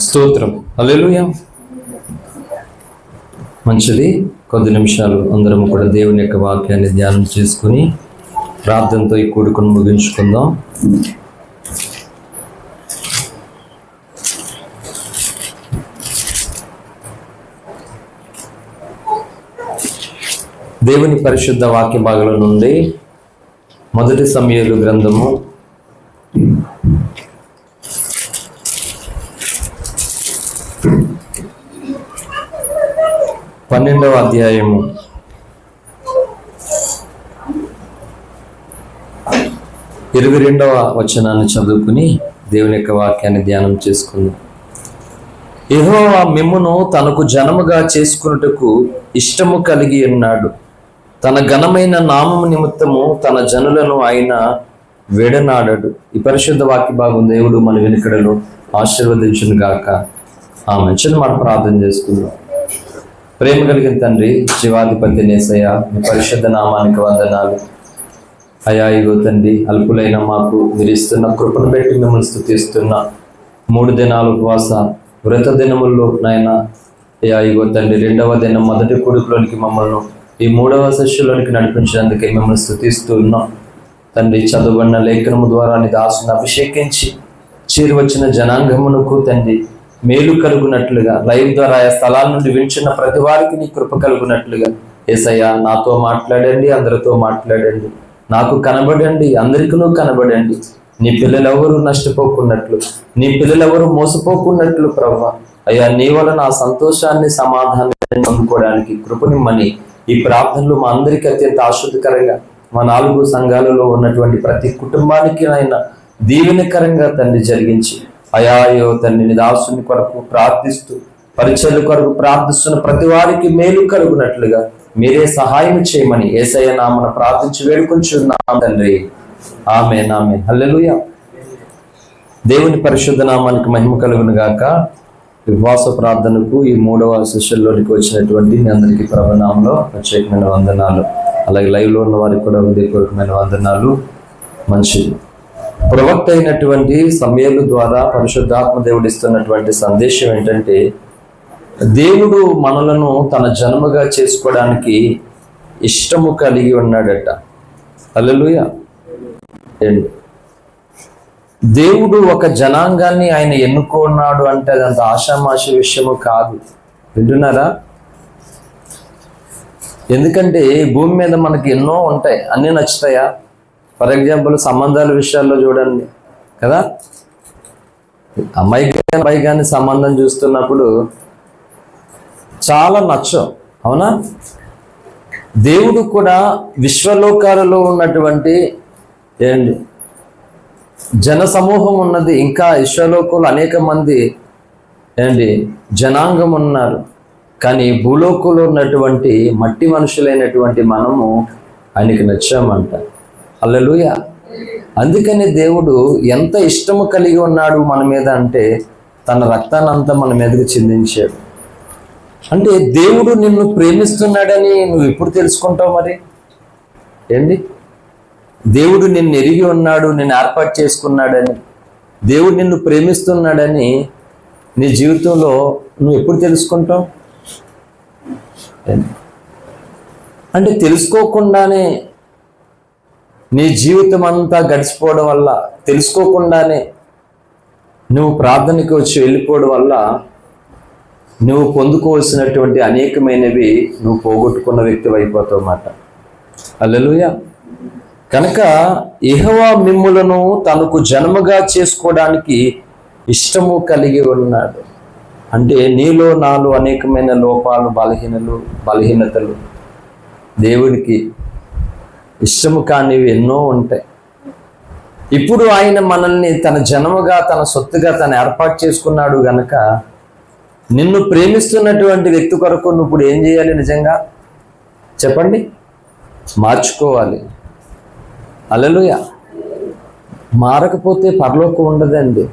స్తోత్రం. హల్లెలూయా. మంచిది. కొద్ది నిమిషాలు అందరం కూడా దేవుని యొక్క వాక్యాన్ని ధ్యానం చేసుకుని ప్రార్థనతో ఈ కూడుకుని ముగించుకుందాం. దేవుని పరిశుద్ధ వాక్య భాగంలో నుండి మొదటి సమూయేలు గ్రంథము 12వ అధ్యాయము 22వ వచనాన్ని చదువుకుని దేవుని యొక్క వాక్యాన్ని ధ్యానం చేసుకుందాం. యెహోవా మిమ్మును తనకు జనముగా చేసుకున్నటకు ఇష్టము కలిగి ఉన్నాడు. తన ఘనమైన నామము నిమిత్తము తన జనులను ఆయన విడనాడడు. ఈ పరిశుద్ధ వాక్య భాగం దేవుడు మన వెనుకడలో ఆశీర్వదించును గాక. ఆమె చిన్న మాట ప్రార్థన చేసుకుందాం. ప్రేమ కలిగిన తండ్రి, జీవాధిపతి యేసయ్య, మీ పరిశుద్ధ నామానికి వందనాలు అయ్యా. ఇగో తండ్రి, అల్పులైన మాకు మీరు ఇస్తున్న కృపను పెట్టి మిమ్మల్ని స్తుతిస్తున్న 3 దినాలు ఉపవాస వ్రత దినముల్లో నాయన అయ్యా. ఇగో తండ్రి, 2వ దినం మొదటి కొడుకులోనికి మమ్మల్ని ఈ 3వ సెషన్లోనికి నడిపించినందుకే మిమ్మల్ని స్తుతిస్తూ ఉన్నాం తండ్రి. చదువున్న లేఖనము ద్వారా నీ దాసుని అభిషేకించి చేరువచ్చిన జనాంగమునకు తండ్రి మేలు కలుగునట్లుగా, లైవ్ ద్వారా ఆ స్థలాల నుండి వింటున్న ప్రతి వారికి నీ కృప కలుగునట్లుగా యేసయ్యా నాతో మాట్లాడండి, అందరితో మాట్లాడండి, నాకు కనబడండి, అందరికీ కనబడండి. నీ పిల్లలెవరూ నష్టపోకున్నట్లు, నీ పిల్లలెవరూ మోసపోకున్నట్లు ప్రభువా అయ్యా, నీ వలన ఆ సంతోషాన్ని సమాధానాన్ని పొందుకోవడానికి కృపనిమ్మని ఈ ప్రార్థనలు మా అందరికీ అత్యంత ఆశ్చర్యకరంగా, మా 4 సంఘాలలో ఉన్నటువంటి ప్రతి కుటుంబానికి ఆయన దీవెనకరంగా తండ్రి జరిగించి అయాయో తండ్రి నీ దాసుని కొరకు ప్రార్థిస్తూ, పరిచర్య కొరకు ప్రార్థిస్తున్న ప్రతి వారికి మేలు కలుగునట్లుగా మీరే సహాయం చేయమని యేసయ్య నామమున ప్రార్థించి వేడుకొంచున్నాం తండ్రి. ఆమేన్, ఆమేన్. హల్లెలూయా. దేవుని పరిశుద్ధ నామానికి మహిమ కలుగును గాక. ఉపవాస ప్రార్థనకు ఈ 3వ సెషన్లోనికి వచ్చినటువంటి మీ అందరికీ ప్రభునామంలో ప్రత్యేకమైన వందనాలు. అలాగే లైవ్లో ఉన్న వారికి కూడా హృదయపూర్వకమైన వందనాలు. మంచిది. ప్రవక్త అయినటువంటి సమూయేలు ద్వారా పరిశుద్ధాత్మ దేవుడు ఇస్తున్నటువంటి సందేశం ఏంటంటే, దేవుడు మనలను తన జనముగా చేసుకోవడానికి ఇష్టము కలిగి ఉన్నాడట. హల్లెలూయా. దేవుడు ఒక జనాంగాన్ని ఆయన ఎన్నుకున్నాడు అంటే అదంత ఆషామాషి విషయము కాదు. వింటున్నారా? ఎందుకంటే భూమి మీద మనకి ఎన్నో ఉంటాయి, అన్నీ నచ్చుతాయా? ఫర్ ఎగ్జాంపుల్ సంబంధాల విషయాల్లో చూడండి కదా, అమ్మాయి కానీ సంబంధం చూస్తున్నప్పుడు చాలా నచ్చం, అవునా? దేవుడు కూడా విశ్వలోకాలలో ఉన్నటువంటి ఏంటి జన సమూహం ఉన్నది, ఇంకా విశ్వలోకంలో అనేక మంది ఏంటి జనాంగం ఉన్నారు. కానీ భూలోకంలో ఉన్నటువంటి మట్టి మనుషులైనటువంటి మనము ఆయనకి నచ్చామంట. హల్లెలూయా. అందుకని దేవుడు ఎంత ఇష్టము కలిగి ఉన్నాడు మన మీద అంటే తన రక్తాన్ని అంతా మన మీదకి చిందించాడు. అంటే దేవుడు నిన్ను ప్రేమిస్తున్నాడని నువ్వు ఎప్పుడు తెలుసుకుంటావు? మరి ఏంటి, దేవుడు నిన్ను ఎరిగి ఉన్నాడు, నిన్ను ఏర్పాటు చేసుకున్నాడని, దేవుడు నిన్ను ప్రేమిస్తున్నాడని నీ జీవితంలో నువ్వు ఎప్పుడు తెలుసుకుంటావు? అంటే తెలుసుకోకుండానే నీ జీవితం అంతా గడిచిపోవడం వల్ల, తెలుసుకోకుండానే నువ్వు ప్రార్థనకి వచ్చి వెళ్ళిపోవడం వల్ల నువ్వు పొందుకోవాల్సినటువంటి అనేకమైనవి నువ్వు పోగొట్టుకున్న వ్యక్తి అయిపోతావు అన్నమాట. హల్లెలూయా. కనుక యెహోవా మిమ్ములను తనకు జనముగా చేసుకోవడానికి ఇష్టము కలిగి ఉన్నాడు. అంటే నీలో నాలో అనేకమైన లోపాలు, బలహీనతలు దేవుడికి ఇష్టము కానివి ఎన్నో ఉంటాయి. ఇప్పుడు ఆయన మనల్ని తన జనముగా, తన సొత్తుగా తను ఏర్పాటు చేసుకున్నాడు గనక నిన్ను ప్రేమిస్తున్నటువంటి వ్యక్తి కొరకు నువ్వు ఇప్పుడు ఏం చేయాలి? నిజంగా చెప్పండి, మార్చుకోవాలి. హల్లెలూయా. మారకపోతే పరలోకం ఉండదండి.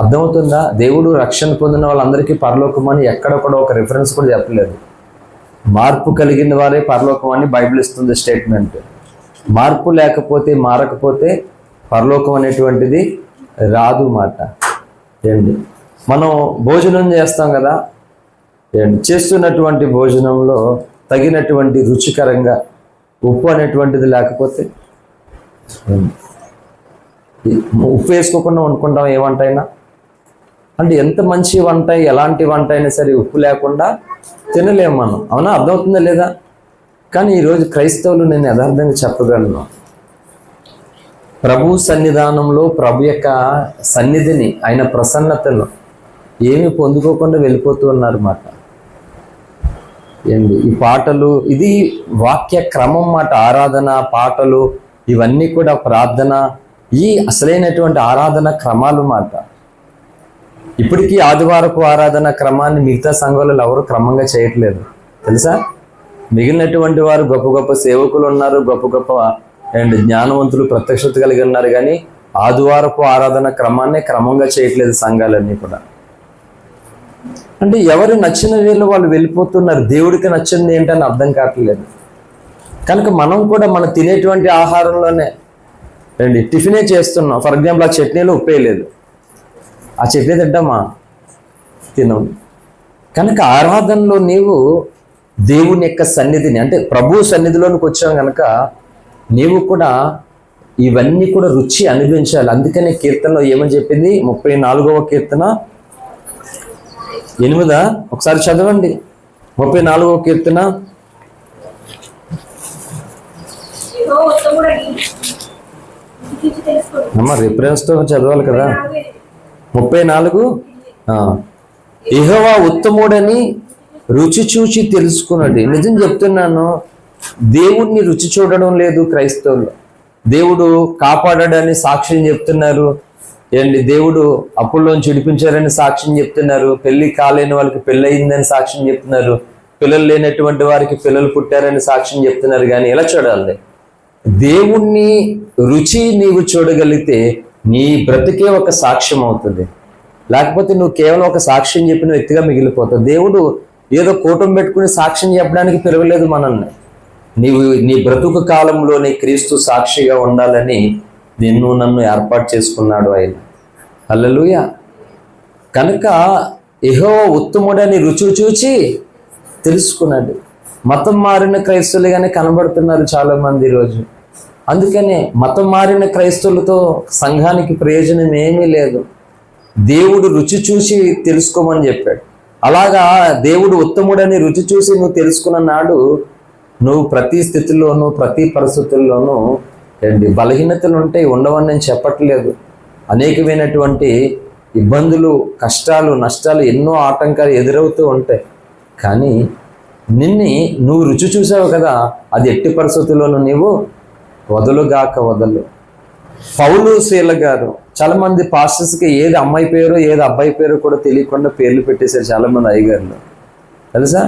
అర్థమవుతుందా? దేవుడు రక్షణ పొందిన వాళ్ళందరికీ పరలోకం అని ఎక్కడ కూడా ఒక రిఫరెన్స్ కూడా చెప్పలేదు. మార్పు కలిగిన వారే పరలోకం అని బైబిల్ ఇస్తుంది స్టేట్మెంట్. మార్పు లేకపోతే, మారకపోతే పరలోకం అనేటువంటిది రాదు మాట. ఏంటి మనం భోజనం చేస్తాం కదా, చేస్తున్నటువంటి భోజనంలో తగినటువంటి రుచికరంగా ఉప్పు అనేటువంటిది లేకపోతే, ఉప్పు వేసుకోకుండా వండుకుంటాం ఏ వంట అయినా. అంటే ఎంత మంచి వంట, ఎలాంటి వంట అయినా సరే ఉప్పు లేకుండా తినలేము మనం. అవునా? అర్థమవుతుందా లేదా? కానీ ఈరోజు క్రైస్తవులు నేను యథార్థంగా చెప్పగలను, ప్రభు సన్నిధానంలో ప్రభు యొక్క సన్నిధిని, ఆయన ప్రసన్నతను ఏమి పొందుకోకుండా వెళ్ళిపోతూ ఉన్నారన్నమాట. ఏంటి ఈ పాటలు, ఇది వాక్య క్రమం మాట. ఆరాధన, పాటలు ఇవన్నీ కూడా ప్రార్థన, ఈ అసలైనటువంటి ఆరాధన క్రమాలు మాట. ఇప్పటికీ ఆదివారపు ఆరాధన క్రమాన్ని మిగతా సంఘాలలో ఎవరు క్రమంగా చేయట్లేదు తెలుసా. మిగిలినటువంటి వారు గొప్ప గొప్ప సేవకులు ఉన్నారు, గొప్ప గొప్ప అండ్ జ్ఞానవంతులు, ప్రత్యక్షత కలిగి ఉన్నారు, కానీ ఆదివారపు ఆరాధన క్రమాన్ని క్రమంగా చేయట్లేదు సంఘాలన్నీ కూడా. అంటే ఎవరు నచ్చిన వేళ వాళ్ళు వెళ్ళిపోతున్నారు. దేవుడికి నచ్చింది ఏంటని అర్థం కావట్లేదు. కనుక మనం కూడా మనం తినేటువంటి ఆహారంలోనే రండి టిఫినే చేస్తున్నాం. ఫర్ ఎగ్జాంపుల్ ఆ చట్నీలో ఉప్పేయలేదు, ఆ చట్నీ తింటామా? తినం. కనుక ఆరాధనలో నీవు దేవుని యొక్క సన్నిధిని, అంటే ప్రభు సన్నిధిలోనికి వచ్చాం కనుక నీవు కూడా ఇవన్నీ కూడా రుచి అనుభవించాలి. అందుకనే కీర్తనలో ఏమని చెప్పింది? 34వ కీర్తన 8 ఒకసారి చదవండి. 34వ కీర్తన అమ్మ రిఫరెన్స్తో చదవాలి కదా. 34 యెహోవా ఉత్తముడని రుచి చూచి తెలుసుకున్నది. నిజం చెప్తున్నాను, దేవుణ్ణి రుచి చూడడం లేదు క్రైస్తవులు. దేవుడు కాపాడాడని సాక్ష్యం చెప్తున్నారు, ఏంటి దేవుడు అప్పుల్లోంచి విడిపించారని సాక్ష్యం చెప్తున్నారు, పెళ్లి కాలేని వాళ్ళకి పెళ్ళి అయిందని సాక్ష్యం చెప్తున్నారు, పిల్లలు లేనటువంటి వారికి పిల్లలు పుట్టారని సాక్ష్యం చెప్తున్నారు. కానీ ఎలా చూడాలి? దేవుణ్ణి రుచి నీవు చూడగలిగితే నీ బ్రతికే ఒక సాక్ష్యం అవుతుంది. లేకపోతే నువ్వు కేవలం ఒక సాక్ష్యం చెప్పిన వ్యక్తిగా మిగిలిపోతావు. దేవుడు ఏదో కూటం పెట్టుకుని సాక్ష్యం చెప్పడానికి పిలవలేదు మనల్ని. నీవు నీ బ్రతుకు కాలంలోనే క్రీస్తు సాక్షిగా ఉండాలని నన్ను ఏర్పాటు చేసుకున్నాడు ఆయన. హల్లెలూయా. కనుక యెహోవా ఉత్తముడని రుచి చూచి తెలుసుకున్నాడు. మతం మారిన క్రైస్తవులుగానే కనబడుతున్నారు చాలామంది ఈరోజు. అందుకనే మతం మారిన క్రైస్తవులతో సంఘానికి ప్రయోజనం ఏమీ లేదు. దేవుడు రుచి చూసి తెలుసుకోమని చెప్పాడు. అలాగా దేవుడు ఉత్తముడని రుచి చూసి నువ్వు తెలుసుకున్న నాడు నువ్వు ప్రతి స్థితిలోనూ ప్రతి పరిస్థితుల్లోనూ బలహీనతలు ఉంటాయి, ఉండవని నేను చెప్పట్లేదు. అనేకమైనటువంటి ఇబ్బందులు, కష్టాలు, నష్టాలు, ఎన్నో ఆటంకాలు ఎదురవుతూ ఉంటాయి. కానీ నువ్వు రుచి చూసావు కదా, అది ఎట్టి పరిస్థితుల్లోనూ నీవు వదలుగాక వదలు. పౌలు శీల గారు, చాలామంది పాస్టర్స్కి ఏది అమ్మాయి పేరు ఏది అబ్బాయి పేరు కూడా తెలియకుండా పేర్లు పెట్టేశారు చాలామంది అయ్యగారులు తెలుసా.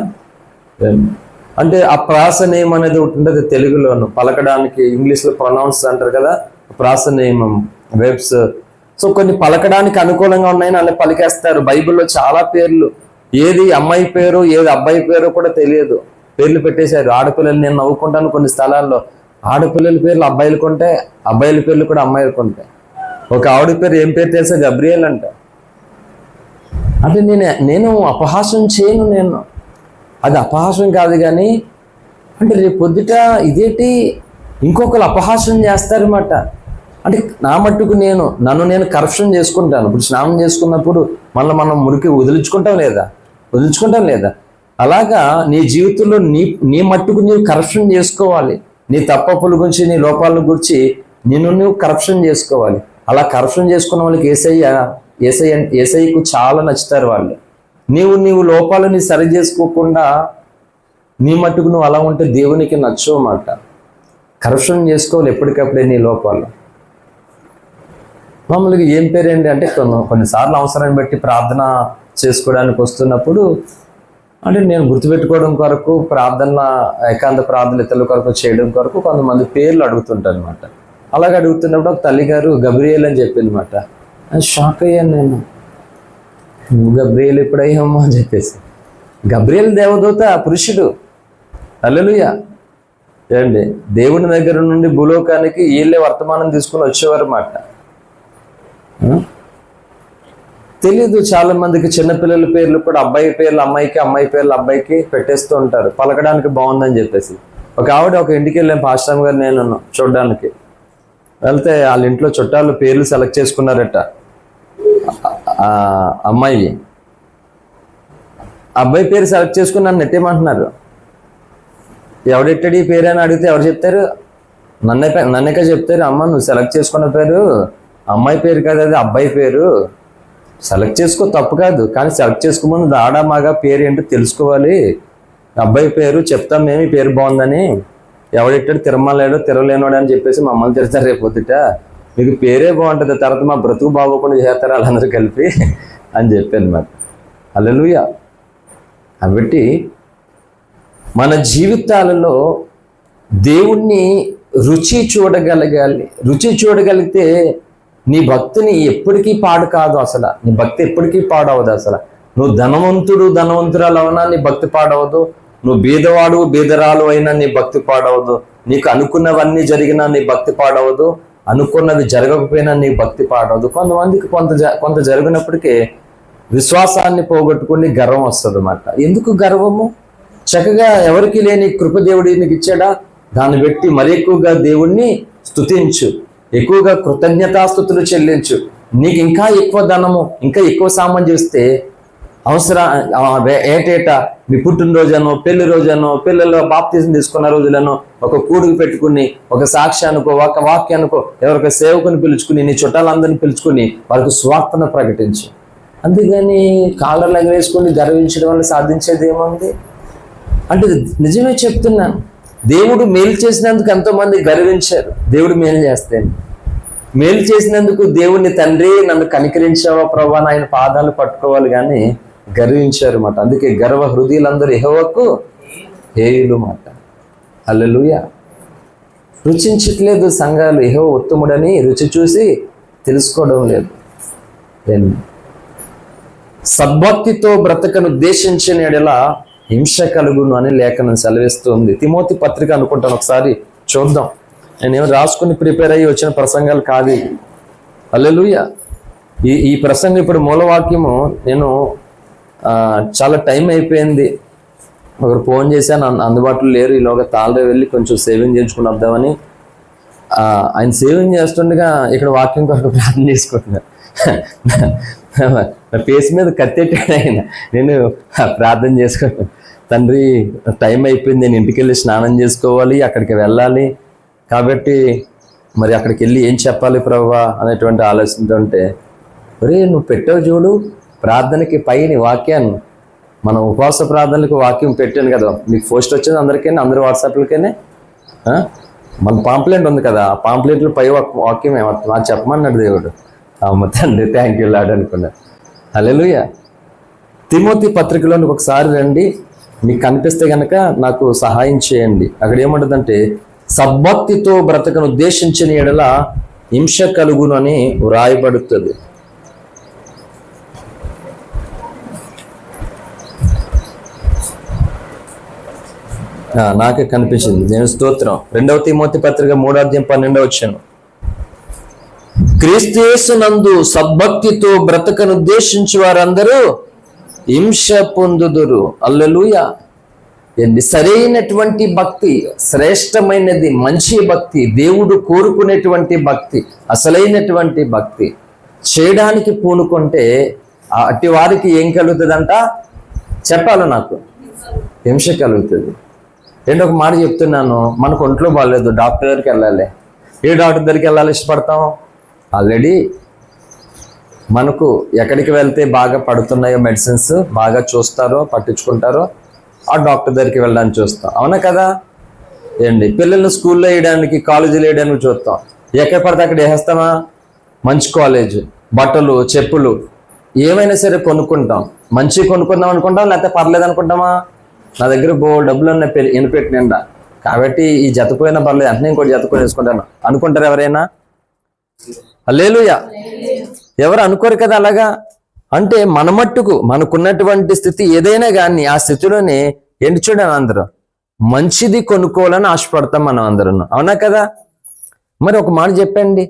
అంటే ఆ ప్రాస నియమం అనేది ఒకటి ఉంటుంది తెలుగులోను, పలకడానికి. ఇంగ్లీష్లో ప్రొనౌన్స్ అంటారు కదా, ప్రాస నియమం, వెబ్స్. సో కొన్ని పలకడానికి అనుకూలంగా ఉన్నాయని అలా పలికేస్తారు. బైబిల్లో చాలా పేర్లు, ఏది అమ్మాయి పేరు ఏది అబ్బాయి పేరు కూడా తెలియదు, పేర్లు పెట్టేశారు. ఆడపిల్లలు నేను నవ్వుకుంటాను, కొన్ని స్థలాల్లో ఆడపిల్లల పేర్లు అబ్బాయిలకు ఉంటాయి, అబ్బాయిల పేర్లు కూడా అమ్మాయిలకు ఉంటాయి. ఒక ఆవిడ పేరు ఏం పేరు తెలుసా? గబ్రియల్ అంట. అంటే నేను అపహాసం చేయను, నేను అది అపహాసం కాదు. కానీ అంటే రేపు పొద్దుట ఇదేంటి ఇంకొకరు అపహాసం చేస్తారన్నమాట. అంటే నా మట్టుకు నన్ను నేను కరప్షన్ చేసుకుంటాను. ఇప్పుడు స్నానం చేసుకున్నప్పుడు మనం మురికి వదిలించుకుంటాం లేదా? అలాగా నీ జీవితంలో నీ మట్టుకు నీవు కరప్షన్ చేసుకోవాలి. నీ తప్పప్పుల గురించి, నీ లోపాల గురించి నువ్వు కరప్షన్ చేసుకోవాలి. అలా కరప్షన్ చేసుకున్న వాళ్ళకి ఏసయ్యకు చాలా నచ్చుతారు వాళ్ళు. నీవు లోపాలని సరి చేసుకోకుండా నీ మట్టుకు నువ్వు అలా ఉంటే దేవునికి నచ్చవన్నమాట. కరప్షన్ చేసుకోవాలి ఎప్పటికప్పుడే నీ లోపాలు. మామూలుగా ఏం పేరేంటి అంటే కొన్నిసార్లు అవసరాన్ని బట్టి ప్రార్థన చేసుకోవడానికి వస్తున్నప్పుడు, అంటే నేను గుర్తుపెట్టుకోవడం కొరకు ప్రార్థన, ఏకాంత ప్రార్థన ఇతరుల కొరకు చేయడం కొరకు కొంతమంది పేర్లు అడుగుతుంటారు అనమాట. అలాగే అడుగుతున్నప్పుడు ఒక తల్లిగారు గబ్రియల్ అని చెప్పింది అనమాట. షాక్ అయ్యాను నేను, నువ్వు గబ్రియల్ ఎప్పుడయ్యామో అని చెప్పేసి. గబ్రియల్ దేవదూత, పురుషుడు. హల్లెలూయా. ఏమండి, దేవుని దగ్గర నుండి భూలోకానికి వీళ్ళే వర్తమానం తీసుకుని వచ్చేవారు అన్నమాట. తెలీదు. చాలా మందికి చిన్నపిల్లల పేర్లు కూడా అబ్బాయి పేర్లు అమ్మాయికి, అమ్మాయి పేర్లు అబ్బాయికి పెట్టేస్తూ ఉంటారు పలకడానికి బాగుందని చెప్పేసి. ఒక ఆవిడ ఒక ఇంటికి వెళ్ళాను, పాస్టర్ గారు నేను చూడడానికి వెళ్తే వాళ్ళ ఇంట్లో చుట్టాలు పేర్లు సెలెక్ట్ చేసుకున్నారట. అమ్మాయి అబ్బాయి పేరు సెలెక్ట్ చేసుకుని నన్ను నెట్టేమంటున్నారు. ఎవడెట్టడి ఈ పేరు అని అడిగితే ఎవరు చెప్తారు? నన్నేక చెప్తారు. అమ్మ నువ్వు సెలెక్ట్ చేసుకున్న పేరు అమ్మాయి పేరు కాదు, అది అబ్బాయి పేరు. సెలెక్ట్ చేసుకో, తప్పు కాదు, కానీ సెలెక్ట్ చేసుకోమని ఆడా మగ పేరు ఏంటో తెలుసుకోవాలి. అబ్బాయి పేరు చెప్తాం మేము, ఈ పేరు బాగుందని. ఎవడెట్టాడు తిరమలేడో తిరగలేనోడు అని చెప్పేసి మమ్మల్ని తిడతారు రేపు పొద్దుట. మీకు పేరే బాగుంటుంది, తర్వాత మా బ్రతుకు బాగోకుండా చేస్తారు వాళ్ళందరూ కలిపి అని చెప్పాను మరి. హల్లెలూయా. కాబట్టి మన జీవితాలలో దేవుణ్ణి రుచి చూడగలగాలి. రుచి చూడగలిగితే నీ భక్తిని ఎప్పటికీ పాడు కాదు. అసలు నీ భక్తి ఎప్పటికీ పాడవదు. అసలు నువ్వు ధనవంతురాలు అవునా నీ భక్తి పాడవదు. నువ్వు బీదవాడు బీదరాలు అయినా నీ భక్తి పాడవదు. నీకు అనుకున్నవన్నీ జరిగినా నీ భక్తి పాడవదు. అనుకున్నవి జరగకపోయినా నీ భక్తి పాడవదు. కొంతమందికి కొంత జరిగినప్పటికీ విశ్వాసాన్ని పోగొట్టుకుని గర్వం వస్తుంది అన్నమాట. ఎందుకు గర్వము? చక్కగా ఎవరికి లేని కృప దేవుడి నీకు ఇచ్చాడా, దాన్ని బట్టి మరి ఎక్కువగా దేవుణ్ణి స్తుతించు, ఎక్కువగా కృతజ్ఞతాస్తుతులు చెల్లించు. నీకు ఇంకా ఎక్కువ ధనము, ఇంకా ఎక్కువ సామాన్ చేస్తే ఏటేటా మీ పుట్టినరోజనో పెళ్లి రోజనో పిల్లలు బాప్తిజం తీసుకున్న రోజులను ఒక కూడుకు పెట్టుకుని ఒక సాక్ష్యానికో ఒక వాక్యానికో ఎవరికి సేవకుని పిలుచుకుని నీ చుట్టాలందరినీ పిలుచుకుని వారికి స్వార్థను ప్రకటించు. అందుకని కాళ్ళ వేసుకుని గర్వించడం వల్ల సాధించేది ఏముంది అంటే? నిజమే చెప్తున్నాను. దేవుడు మేలు చేసినందుకు ఎంతోమంది గర్వించారు. దేవుడు మేలు చేస్తే మేలు చేసినందుకు దేవుడిని తండ్రి నన్ను కనికరించావా ప్రభా ఆయన పాదాలు పట్టుకోవాలి కానీ గర్వించారు మాట. అందుకే గర్వ హృదయులందరూ యెహోవాకు హేయులు మాట. హల్లెలూయా. రుచించట్లేదు సంఘాలు యెహోవా ఉత్తముడని రుచి చూసి తెలుసుకోవడం లేదు. సద్భక్తితో బ్రతకను ఉద్దేశించిన ఎడల హింస కలుగును అని లేఖనం సెలవిస్తుంది. తిమోతి పత్రిక అనుకుంటాను, ఒకసారి చూద్దాం. నేనేమో రాసుకుని ప్రిపేర్ అయ్యి వచ్చిన ప్రసంగాలు కాదు. హల్లెలూయా. ఈ ప్రసంగం ఇప్పుడు మూలవాక్యము నేను చాలా టైం అయిపోయింది. ఒకరు ఫోన్ చేశాను, అందుబాటులో లేరు. ఈలోగా తాళ్ళ వెళ్ళి కొంచెం సేవింగ్ చేయించుకుని వద్దామని ఆయన సేవింగ్ చేస్తుండగా ఇక్కడ వాక్యం కొరకు ప్రార్థన చేసుకుంటున్నాను. నా ఫేస్ మీద కత్తెట్టాడు ఆయన. నేను ప్రార్థన చేసుకున్నాను, తండ్రి టైం అయిపోయింది, నేను ఇంటికి వెళ్ళి స్నానం చేసుకోవాలి, అక్కడికి వెళ్ళాలి. కాబట్టి మరి అక్కడికి వెళ్ళి ఏం చెప్పాలి ప్రభువా అనేటువంటి ఆలోచనతో ఉంటే, ఒరే నువ్వు పెట్టావు చూడు ప్రార్థనకి పైన వాక్యాన్ని, మనం ఉపవాస ప్రార్థనలకు వాక్యం పెట్టాను కదా, మీకు పోస్ట్ వచ్చింది అందరికీ, అందరి వాట్సాప్లకైనా మన పాంప్లెంట్ ఉంది కదా, ఆ పాంప్లెంట్లో పై వాక్యం ఏమవుతుంది చెప్పమన్నాడు దేవుడు. తండ్రి థ్యాంక్ యూ లాడ్ అనుకున్నా. హల్లెలూయా. తిమోతి పత్రికలోనికి ఒకసారి రండి, మీకు కనిపిస్తే కనుక నాకు సహాయం చేయండి. అక్కడ ఏమంటుందంటే సద్భక్తితో బ్రతకను ఉద్దేశించిన ఎడల హింస కలుగును అని వ్రాయబడుతుంది. నాకే కనిపించింది, నేను స్తోత్రం. 2వ తిమోతి పత్రిక 3:12 క్రీస్తు యేసునందు సద్భక్తితో బ్రతకను ఉద్దేశించి వారందరూ హింస పొందుదురు. హల్లెలూయా. సరైనటువంటి భక్తి, శ్రేష్టమైనది, మంచి భక్తి, దేవుడు కోరుకునేటువంటి భక్తి, అసలైనటువంటి భక్తి చేయడానికి పూనుకుంటే అట్టి వారికి ఏం కలుగుతుందంట చెప్పాలి, నాకు హింస కలుగుతుంది. ఏంటో ఒక మాట చెప్తున్నాను, మనకు ఒంట్లో బాగాలేదు, డాక్టర్ దగ్గరికి వెళ్ళాలి. ఏ డాక్టర్ దగ్గరికి వెళ్ళాలి ఇష్టపడతాం? ఆల్రెడీ మనకు ఎక్కడికి వెళ్తే బాగా పడుతున్నాయో మెడిసిన్స్, బాగా చూస్తారో పట్టించుకుంటారో ఆ డాక్టర్ దగ్గరికి వెళ్ళడానికి చూస్తాం, అవునా కదా? ఏంటి పిల్లల్ని స్కూల్లో వేయడానికి, కాలేజీలో వేయడానికి చూస్తాం. ఎక్కడ పడితే అక్కడ వేసేస్తామా? మంచి కాలేజ్, బట్టలు, చెప్పులు ఏమైనా సరే కొనుక్కుంటాం. మంచి కొనుక్కుందాం అనుకుంటాం, లేకపోతే పర్లేదు అనుకుంటామా? నా దగ్గర డబ్బులు ఉన్నాయి ఎనిపెట్టి నిండా, కాబట్టి ఈ జతపోయినా పర్లేదు, అంటే ఇంకోటి జతకొని వేసుకుంటాను అనుకుంటారు ఎవరైనా? హల్లెలూయా. ఎవరు అనుకోరు కదా అలాగా. అంటే మన మట్టుకు మనకున్నటువంటి స్థితి ఏదైనా కానీ ఆ స్థితిలోనే ఏంటి చూడండి, అందరూ మంచిది కొనుక్కోవాలని ఆశపడతాం మనం అందరూ, అవునా కదా? మరి ఒక మాట చెప్పండి,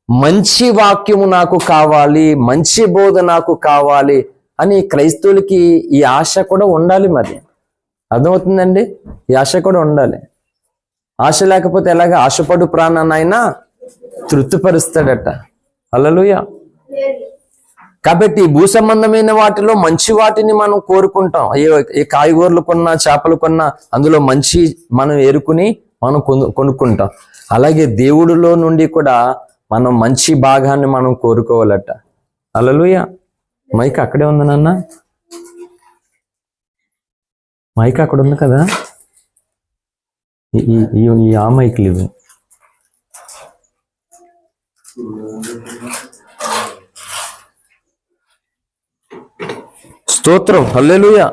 మంచి వాక్యము నాకు కావాలి, మంచి బోధ నాకు కావాలి అని క్రైస్తవులకి ఈ ఆశ కూడా ఉండాలి. మరి అర్థమవుతుందండి? ఈ ఆశ కూడా ఉండాలి. ఆశ లేకపోతే ఎలాగ? ఆశపడు ప్రాణాన్ని ఆయన తృప్తిపరుస్తాడట. హల్లెలూయా. కాబట్టి భూ సంబంధమైన వాటిలో మంచి వాటిని మనం కోరుకుంటాం. అయ్యో, ఏ కాయగూరలు కొన్నా, చేపలు కొన్నా అందులో మంచి మనం ఏరుకుని మనం కొనుక్కుంటాం. అలాగే దేవుడిలో నుండి కూడా మనం మంచి భాగాన్ని మనం కోరుకోవాలట. హల్లెలూయా. మైక్ అక్కడే ఉంది నాన్న, మైక్ అక్కడ ఉంది కదా, ఈ ఆ మైక్లు ఇవి. స్తోత్రం. హల్లెలూయా.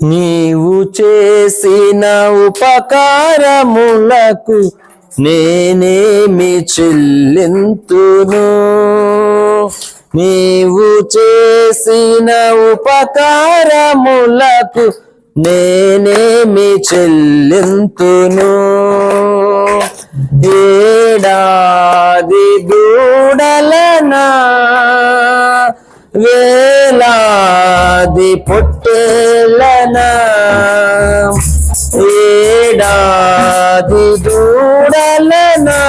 నీవు చేసిన ఉపకారములకు నేనేమి చెల్లింతును? నీవు చేసిన ఉపకారములకు నేనేమి చెల్లింతును? ఏడాది దూడలనా, వేలాది పొట్టేలనా, ఏడాది దూడలనా,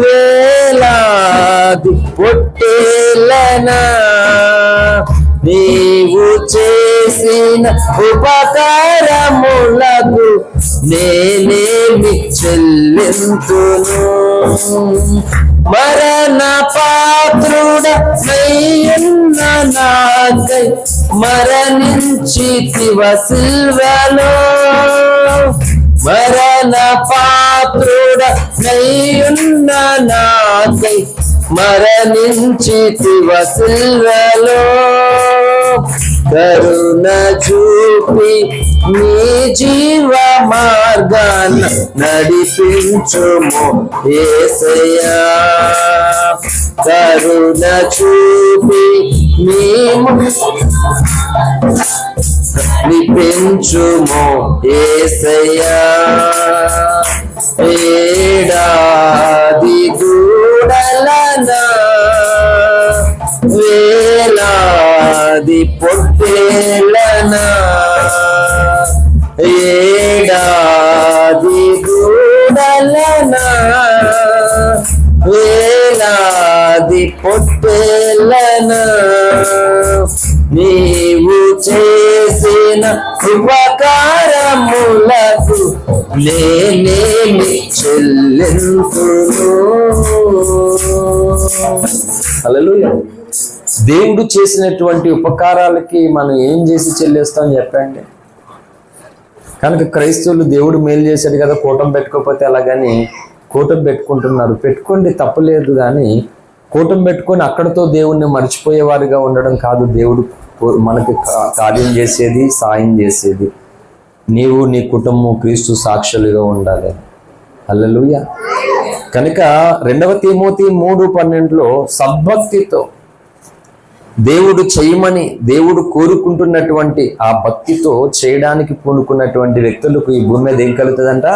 వేలాది పొట్టేలనా, నీవు చేసిన ఉపకారములకు నేనేమి చెల్లింతును? మరణ పాత్రుడనైయున్న నాకై మరణించితివ సిల్వలో, మరణ పాత్రుడనైయున్న నాకై మరణించితివ సిల్వలో, కరుణ చూపి నీ జీవ మార్గాన నడిపించుము యేసయ్యా. కరుణ చూపి నీ నడిపించుము యేసయ్యా. ఏడాది దూడలనా, వేలాది పొట్టేలనా, ఏడాది దూడలనా, వేలాది పొట్టేలనా, నీవు చేసిన ఉపకారములకు నేనేమి చెల్లింతును? హల్లెలూయా. దేవుడు చేసినటువంటి ఉపకారాలకి మనం ఏం చేసి చెల్లిస్తాం చెప్పండి? కనుక క్రైస్తవులు దేవుడు మేలు చేశాడు కదా, కూటం పెట్టుకోకపోతే అలాగని కూటం పెట్టుకుంటున్నారు. పెట్టుకోండి, తప్పులేదు. కానీ కూటం పెట్టుకొని అక్కడతో దేవుణ్ణి మర్చిపోయేవారుగా ఉండడం కాదు దేవుడు మనకి కార్యం చేసేది, సాయం చేసేది. నీవు నీ కుటుంబం క్రీస్తు సాక్షులుగా ఉండాలి. హల్లెలూయా. కనుక 2 తిమోతి 3:12 సద్భక్తితో దేవుడు చేయమని దేవుడు కోరుకుంటున్నటువంటి ఆ భక్తితో చేయడానికి పూనుకున్నటువంటి వ్యక్తులకు ఈ భూమి మీద ఏం కలుగుతుందంట?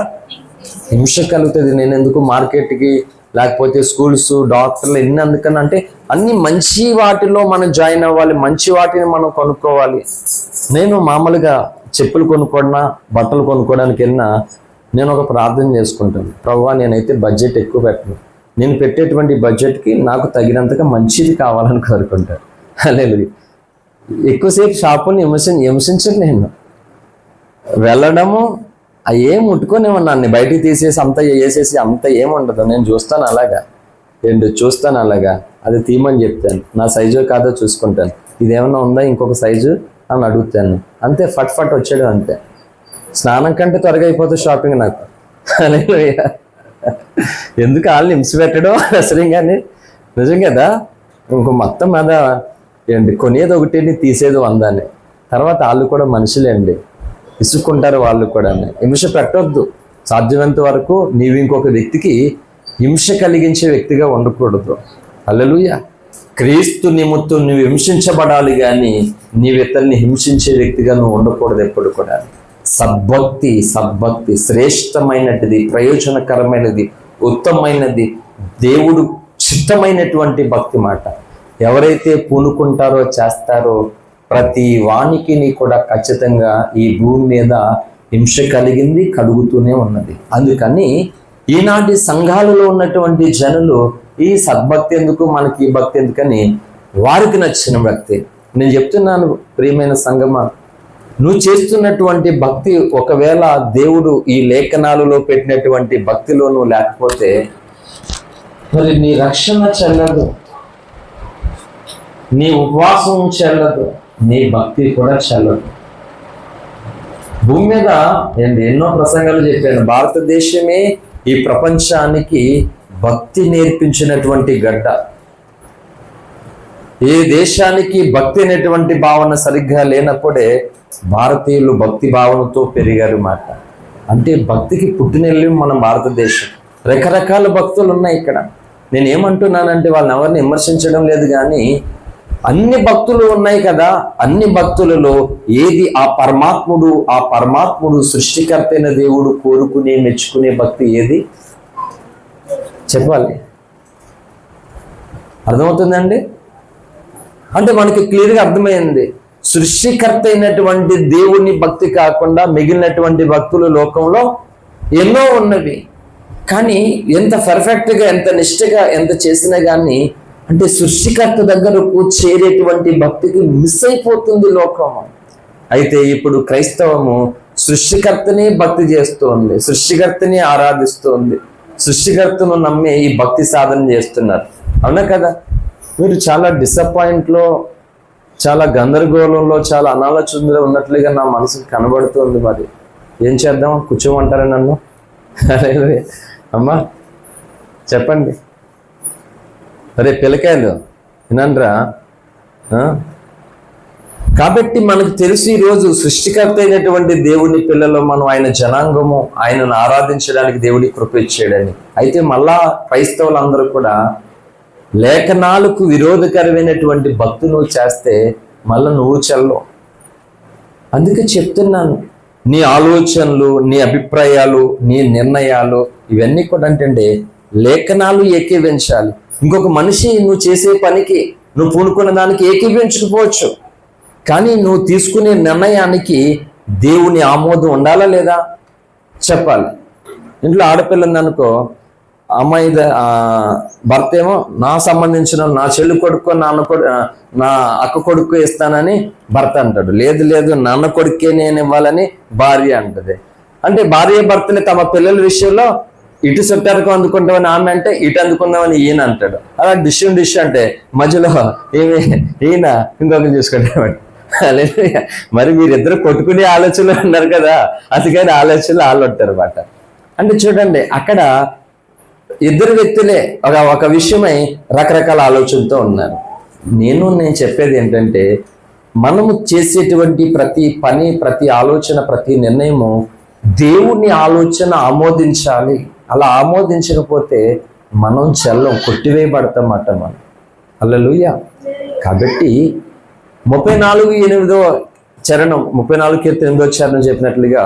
హింస కలుగుతుంది. నేను ఎందుకు మార్కెట్కి లేకపోతే స్కూల్స్, డాక్టర్లు ఎన్ని అందుకని అంటే అన్ని మంచి వాటిలో మనం జాయిన్ అవ్వాలి, మంచి వాటిని మనం కొనుక్కోవాలి. నేను మామూలుగా చెప్పులు కొనుక్కోవడా, బట్టలు కొనుక్కోవడానికి వెళ్ళినా నేను ఒక ప్రార్థన చేసుకుంటాను. ప్రభువా, నేనైతే బడ్జెట్ ఎక్కువ పెట్టను, నేను పెట్టేటువంటి బడ్జెట్కి నాకు తగినంతగా మంచిది కావాలని కోరుకుంటాను. లేదు, ఎక్కువసేపు షాపుని హింసించను. నేను వెళ్ళడము ఏం ముట్టుకోనేమన్నా నన్ను బయటికి తీసేసి అంత వేసేసి అంత ఏముండదు. నేను చూస్తాను అలాగా, చూస్తాను అలాగా, అది తీయమని చెప్తాను. నా సైజు కాదో చూసుకుంటాను. ఇదేమన్నా ఉందా ఇంకొక సైజు అని అడుగుతాను. అంతే, ఫట్ వచ్చాడు అంతే. స్నానం కంటే త్వరగా అయిపోతుంది షాపింగ్ నాకు. హల్లెలూయా. ఎందుకు వాళ్ళని హింస పెట్టడం అసలు నిజం కదా. ఇంకో మొత్తం మీద ఏంటి, కొనేది ఒకటి తీసేది 100 అని. తర్వాత వాళ్ళు కూడా మనుషులేండి, ఇసుక్కుంటారు వాళ్ళు కూడా. హింస పెట్టొద్దు. సాధ్యమైనంత వరకు నీవు ఇంకొక వ్యక్తికి హింస కలిగించే వ్యక్తిగా ఉండకూడదు. హల్లెలూయా. క్రీస్తు నిమిత్తం నువ్వు హింసించబడాలి కానీ నీవు ఇతరుల్ని హింసించే వ్యక్తిగా నువ్వు ఉండకూడదు ఎప్పుడు కూడా. సద్భక్తి శ్రేష్టమైనది, ప్రయోజనకరమైనది, ఉత్తమమైనది, దేవుడు చిత్తమైనటువంటి భక్తి మాట. ఎవరైతే పూనుకుంటారో చేస్తారో ప్రతి వానికి కూడా ఖచ్చితంగా ఈ భూమి మీద హింస కలిగింది, కలుగుతూనే ఉన్నది. అందుకని ఈనాటి సంఘాలలో ఉన్నటువంటి జనులు ఈ సద్భక్తి ఎందుకు, మనకి ఈ భక్తి ఎందుకని వారికి నచ్చిన భక్తి. నేను చెప్తున్నాను ప్రియమైన సంగమా, నువ్వు చేస్తున్నటువంటి భక్తి ఒకవేళ దేవుడు ఈ లేఖనాలలో పెట్టినటువంటి భక్తిలో నువ్వు లేకపోతే మరి నీ రక్షణ చెల్లదు, నీ ఉపవాసం చెల్లదు, నీ భక్తి కూడా చెల్లదు. భూమి మీద ఎన్నో ప్రసంగాలు చెప్పాను. భారతదేశమే ఈ ప్రపంచానికి భక్తి నేర్పించినటువంటి గడ్డ. ఏ దేశానికి భక్తి అనేటువంటి భావన సరిగ్గా లేనప్పుడే భారతీయులు భక్తి భావనతో పెరిగారు మాట. అంటే భక్తికి పుట్టినెల్లి మన భారతదేశం. రకరకాల భక్తులు ఉన్నాయి ఇక్కడ. నేను ఏమంటున్నానంటే వాళ్ళని ఎవరిని విమర్శించడం లేదు, కానీ అన్ని భక్తులు ఉన్నాయి కదా. అన్ని భక్తులలో ఏది ఆ పరమాత్ముడు సృష్టికర్త అయిన దేవుడు కోరుకునే మెచ్చుకునే భక్తి ఏది చెప్పాలి? అర్థమవుతుందండి? అంటే మనకి క్లియర్గా అర్థమైంది. సృష్టికర్త అయినటువంటి దేవుని భక్తి కాకుండా మిగిలినటువంటి భక్తులు లోకంలో ఎన్నో ఉన్నవి. కానీ ఎంత పర్ఫెక్ట్గా, ఎంత నిష్ఠగా, ఎంత చేసినా కానీ అంటే సృష్టికర్త దగ్గరకు చేరేటువంటి భక్తికి మిస్ అయిపోతుంది లోకం. అయితే ఇప్పుడు క్రైస్తవము సృష్టికర్తని భక్తి చేస్తోంది, సృష్టికర్తని ఆరాధిస్తోంది, సృష్టికర్తను నమ్మి ఈ భక్తి సాధన చేస్తున్నారు. అవునా కదా? మీరు చాలా డిసప్పాయింట్లో, చాలా గందరగోళంలో, చాలా అనాలోచనలో ఉన్నట్లుగా నా మనసుకు కనబడుతుంది. మరి ఏం చేద్దాం? కూర్చోమంటారా నన్ను? అమ్మా చెప్పండి. అరే పిల్లకాయలు వినండ్రా. కాబట్టి మనకు తెలుసు ఈరోజు సృష్టికర్త అయినటువంటి దేవుని పిల్లలు మనం, ఆయన జనాంగము, ఆయనను ఆరాధించడానికి దేవుడి కృప ఇచ్చాడని. అయితే మళ్ళా క్రైస్తవులందరూ కూడా లేఖనాలకు విరోధకరమైనటువంటి భక్తి నువ్వు చేస్తే మళ్ళీ నువ్వు చెల్లవు. అందుకే చెప్తున్నాను, నీ ఆలోచనలు, నీ అభిప్రాయాలు, నీ నిర్ణయాలు ఇవన్నీ కూడా అంటే లేఖనాలు ఏకీవించాలి. ఇంకొక మనిషి నువ్వు చేసే పనికి, నువ్వు పూనుకున్న దానికి ఏకీవించకపోవచ్చు, కానీ నువ్వు తీసుకునే నిర్ణయానికి దేవుని ఆమోదం ఉండాలా లేదా చెప్పాలి. ఇంట్లో ఆడపిల్ల ఉందనుకో, అమ్మాయి భర్త ఏమో నా సంబంధించిన నా చెల్లి కొడుకు, నా అక్క కొడుకు ఇస్తానని భర్త అంటాడు. లేదు నాన్న కొడుకే నేను ఇవ్వాలని భార్య అంటది. అంటే భార్య భర్తని తమ పిల్లల విషయంలో ఇటు చుట్టారకు అందుకుంటామని ఆమె అంటే ఇటు అందుకుందామని ఈయన అంటాడు. అలా డిష్ అంటే మధ్యలో ఈయన ఇంకొకరు చూసుకుంటామని. మరి మీరిద్దరు కొట్టుకునే ఆలోచనలు ఉన్నారు కదా, అందుకని ఆలోచనలు వాళ్ళు ఉంటారు అన్నమాట. అంటే చూడండి, అక్కడ ఇద్దరు వ్యక్తులే ఒక విషయమై రకరకాల ఆలోచనతో ఉన్నారు. నేను చెప్పేది ఏంటంటే, మనము చేసేటువంటి ప్రతి పని, ప్రతి ఆలోచన, ప్రతి నిర్ణయము దేవుని ఆలోచన ఆమోదించాలి. అలా ఆమోదించకపోతే మనం చెల్లం, కొట్టివేయబడతామట మనం. హల్లెలూయా. కాబట్టి 34:8 చరణం, 34:8 చెప్పినట్లుగా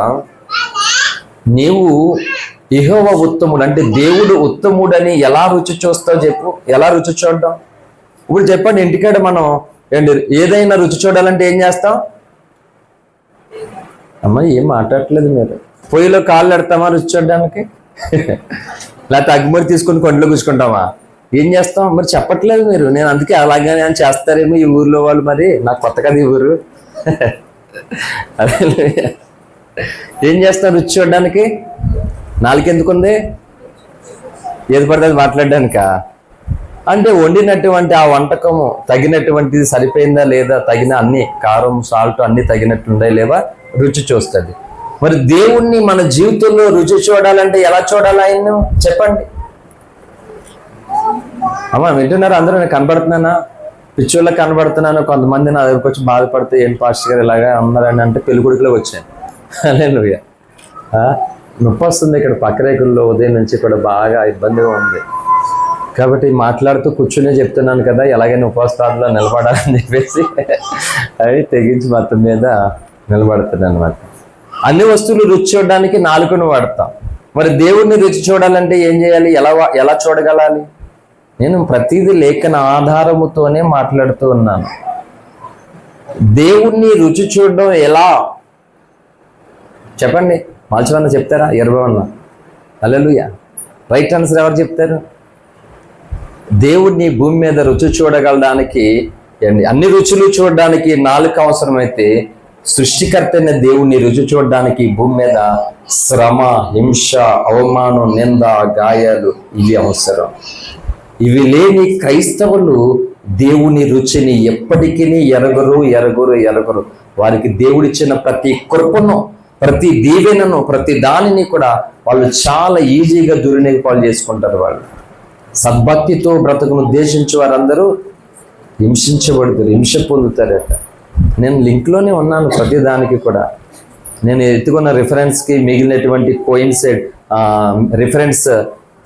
నీవు యెహోవా ఉత్తముడు అంటే దేవుడు ఉత్తముడని ఎలా రుచి చూస్తావు చెప్పు? ఎలా రుచి చూడడం? ఇప్పుడు చెప్పండి, ఇంటికాడ మనం ఏదైనా రుచి చూడాలంటే ఏం చేస్తాం? అమ్మ ఏం మాట్లాడట్లేదు మీరు. పొయ్యిలో కాళ్ళు పెడతామా రుచి చూడడానికి? లేకపోతే అగ్గిమూరి తీసుకుని కొండలో కూర్చుకుంటామా? ఏం చేస్తాం? మరి చెప్పట్లేదు మీరు. నేను అందుకే అలాగే చేస్తారేమో ఈ ఊర్లో వాళ్ళు. మరి నాకు కొత్త కదా ఈ ఊరు. అదే ఏం చేస్తాం రుచి చూడడానికి? నాలుకెందుకుంది? ఏది పడుతుంది మాట్లాడడానికా? అంటే వండినటువంటి ఆ వంటకము తగినటువంటిది సరిపోయిందా లేదా, తగిన అన్ని కారం సాల్ట్ అన్ని తగినట్లుందా లేవా రుచి చూస్తుంది. మరి దేవుణ్ణి మన జీవితంలో రుచి చూడాలంటే ఎలా చూడాలి ఆయన్ను చెప్పండి. అమ్మా వింటున్నారు అందరూ? నేను కనబడుతున్నానా? పిచ్చోళ్ళకి కనబడుతున్నాను. కొంతమంది నా దగ్గరకు వచ్చి బాధపడితే ఏంటి పాస్టర్ గారు ఇలాగా ఉన్నారని అంటే పెళ్ళికొడుకులో వచ్చాను. హల్లెలూయా. నొప్పి వస్తుంది ఇక్కడ పక్కరేకుల్లో, ఉదయం నుంచి కూడా బాగా ఇబ్బందిగా ఉంది. కాబట్టి మాట్లాడుతూ కూర్చునే చెప్తున్నాను కదా, ఎలాగైనా ఉపవాసాల్లో నిలబడాలని చెప్పేసి అవి తెగించి మొత్తం మీద నిలబడుతున్నాను అనమాట. అన్ని వస్తువులు రుచి చూడడానికి నాలుకను వాడతాం. మరి దేవుణ్ణి రుచి చూడాలంటే ఏం చేయాలి? ఎలా చూడగలాలి? నేను ప్రతిదీ లేఖన ఆధారముతోనే మాట్లాడుతూ ఉన్నాను. దేవుణ్ణి రుచి చూడడం ఎలా చెప్పండి? మాల్చమన్నా చెప్తారా? 20 హల్లెలూయా. రైట్ ఆన్సర్ ఎవరు చెప్తారు? దేవుణ్ణి భూమి మీద రుచి చూడగలడానికి, అన్ని రుచులు చూడడానికి నాలుక అవసరమైతే, సృష్టికర్త అయిన దేవుణ్ణి రుచి చూడడానికి భూమి మీద శ్రమ, హింస, అవమానం, నింద, గాయాలు ఇవి అవసరం. ఇవి లేని క్రైస్తవులు దేవుని రుచిని ఎప్పటికీ ఎరగరు. వారికి దేవుడిచ్చిన ప్రతి కృపను, ప్రతి దీవెనను, ప్రతి దానిని కూడా వాళ్ళు చాలా ఈజీగా దుర్వినియోగం చేసుకుంటారు. వాళ్ళు సద్భక్తితో బ్రతుకును ఉద్దేశించి వారందరూ హింసించబడుతారు, హింస పొందుతారట. నేను లింక్లోనే ఉన్నాను ప్రతి దానికి కూడా. నేను ఎత్తుకున్న రిఫరెన్స్కి మిగిలినటువంటి కోయిన్సైడ్ రిఫరెన్స్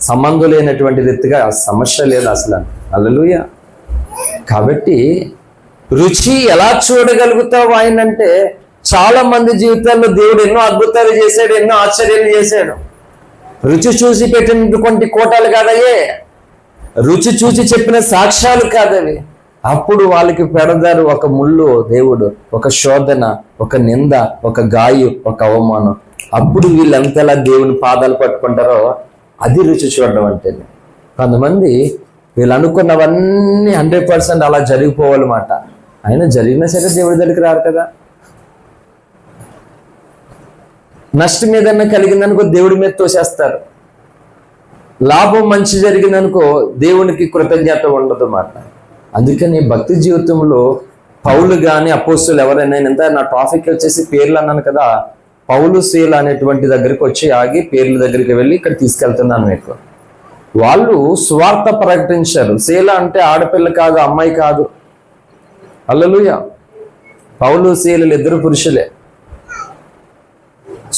సంబంధం లేనటువంటి రీతిగా సమస్య లేదు అసలు. హల్లెలూయా. కాబట్టి రుచి ఎలా చూడగలుగుతావు ఆయన అంటే, చాలా మంది జీవితాల్లో దేవుడు ఎన్నో అద్భుతాలు చేశాడు, ఎన్నో ఆశ్చర్యాలు చేశాడు. రుచి చూసి పెట్టినటువంటి కోటాలు కాదయ్యే, రుచి చూసి చెప్పిన సాక్ష్యాలు కాదవి. అప్పుడు వాళ్ళకి పెడదారు ఒక ముళ్ళు దేవుడు, ఒక శోధన, ఒక నింద, ఒక గాయు, ఒక అవమానం. అప్పుడు వీళ్ళంతలా దేవుని పాదాలు పట్టుకుంటారో అది రుచి చూడడం అంటే. కొంతమంది వీళ్ళు అనుకున్నవన్నీ 100% అలా జరిగిపోవాలన్నమాట. అయినా జరిగినా సరే దేవుడి దగ్గరికి రారు కదా. నష్టం ఏదన్నా కలిగిందనుకో దేవుడి మీద తోసేస్తారు. లాభం మంచి జరిగిందనుకో దేవునికి కృతజ్ఞత ఉండదు అన్నమాట. అందుకని భక్తి జీవితంలో పౌలు కానీ అపోస్తులు ఎవరైనా, ఎంత నా టాపిక్ వచ్చేసి పేర్లు అన్నాను కదా, పౌలు శీల అనేటువంటి దగ్గరికి వచ్చి ఆగి పేర్ల దగ్గరికి వెళ్ళి ఇక్కడ తీసుకెళ్తున్నాను మీకు. వాళ్ళు సువార్త ప్రకటించారు. శీల అంటే ఆడపిల్ల కాదు, అమ్మాయి కాదు. హల్లెలూయా. పౌలు శీలలు ఇద్దరు పురుషులే.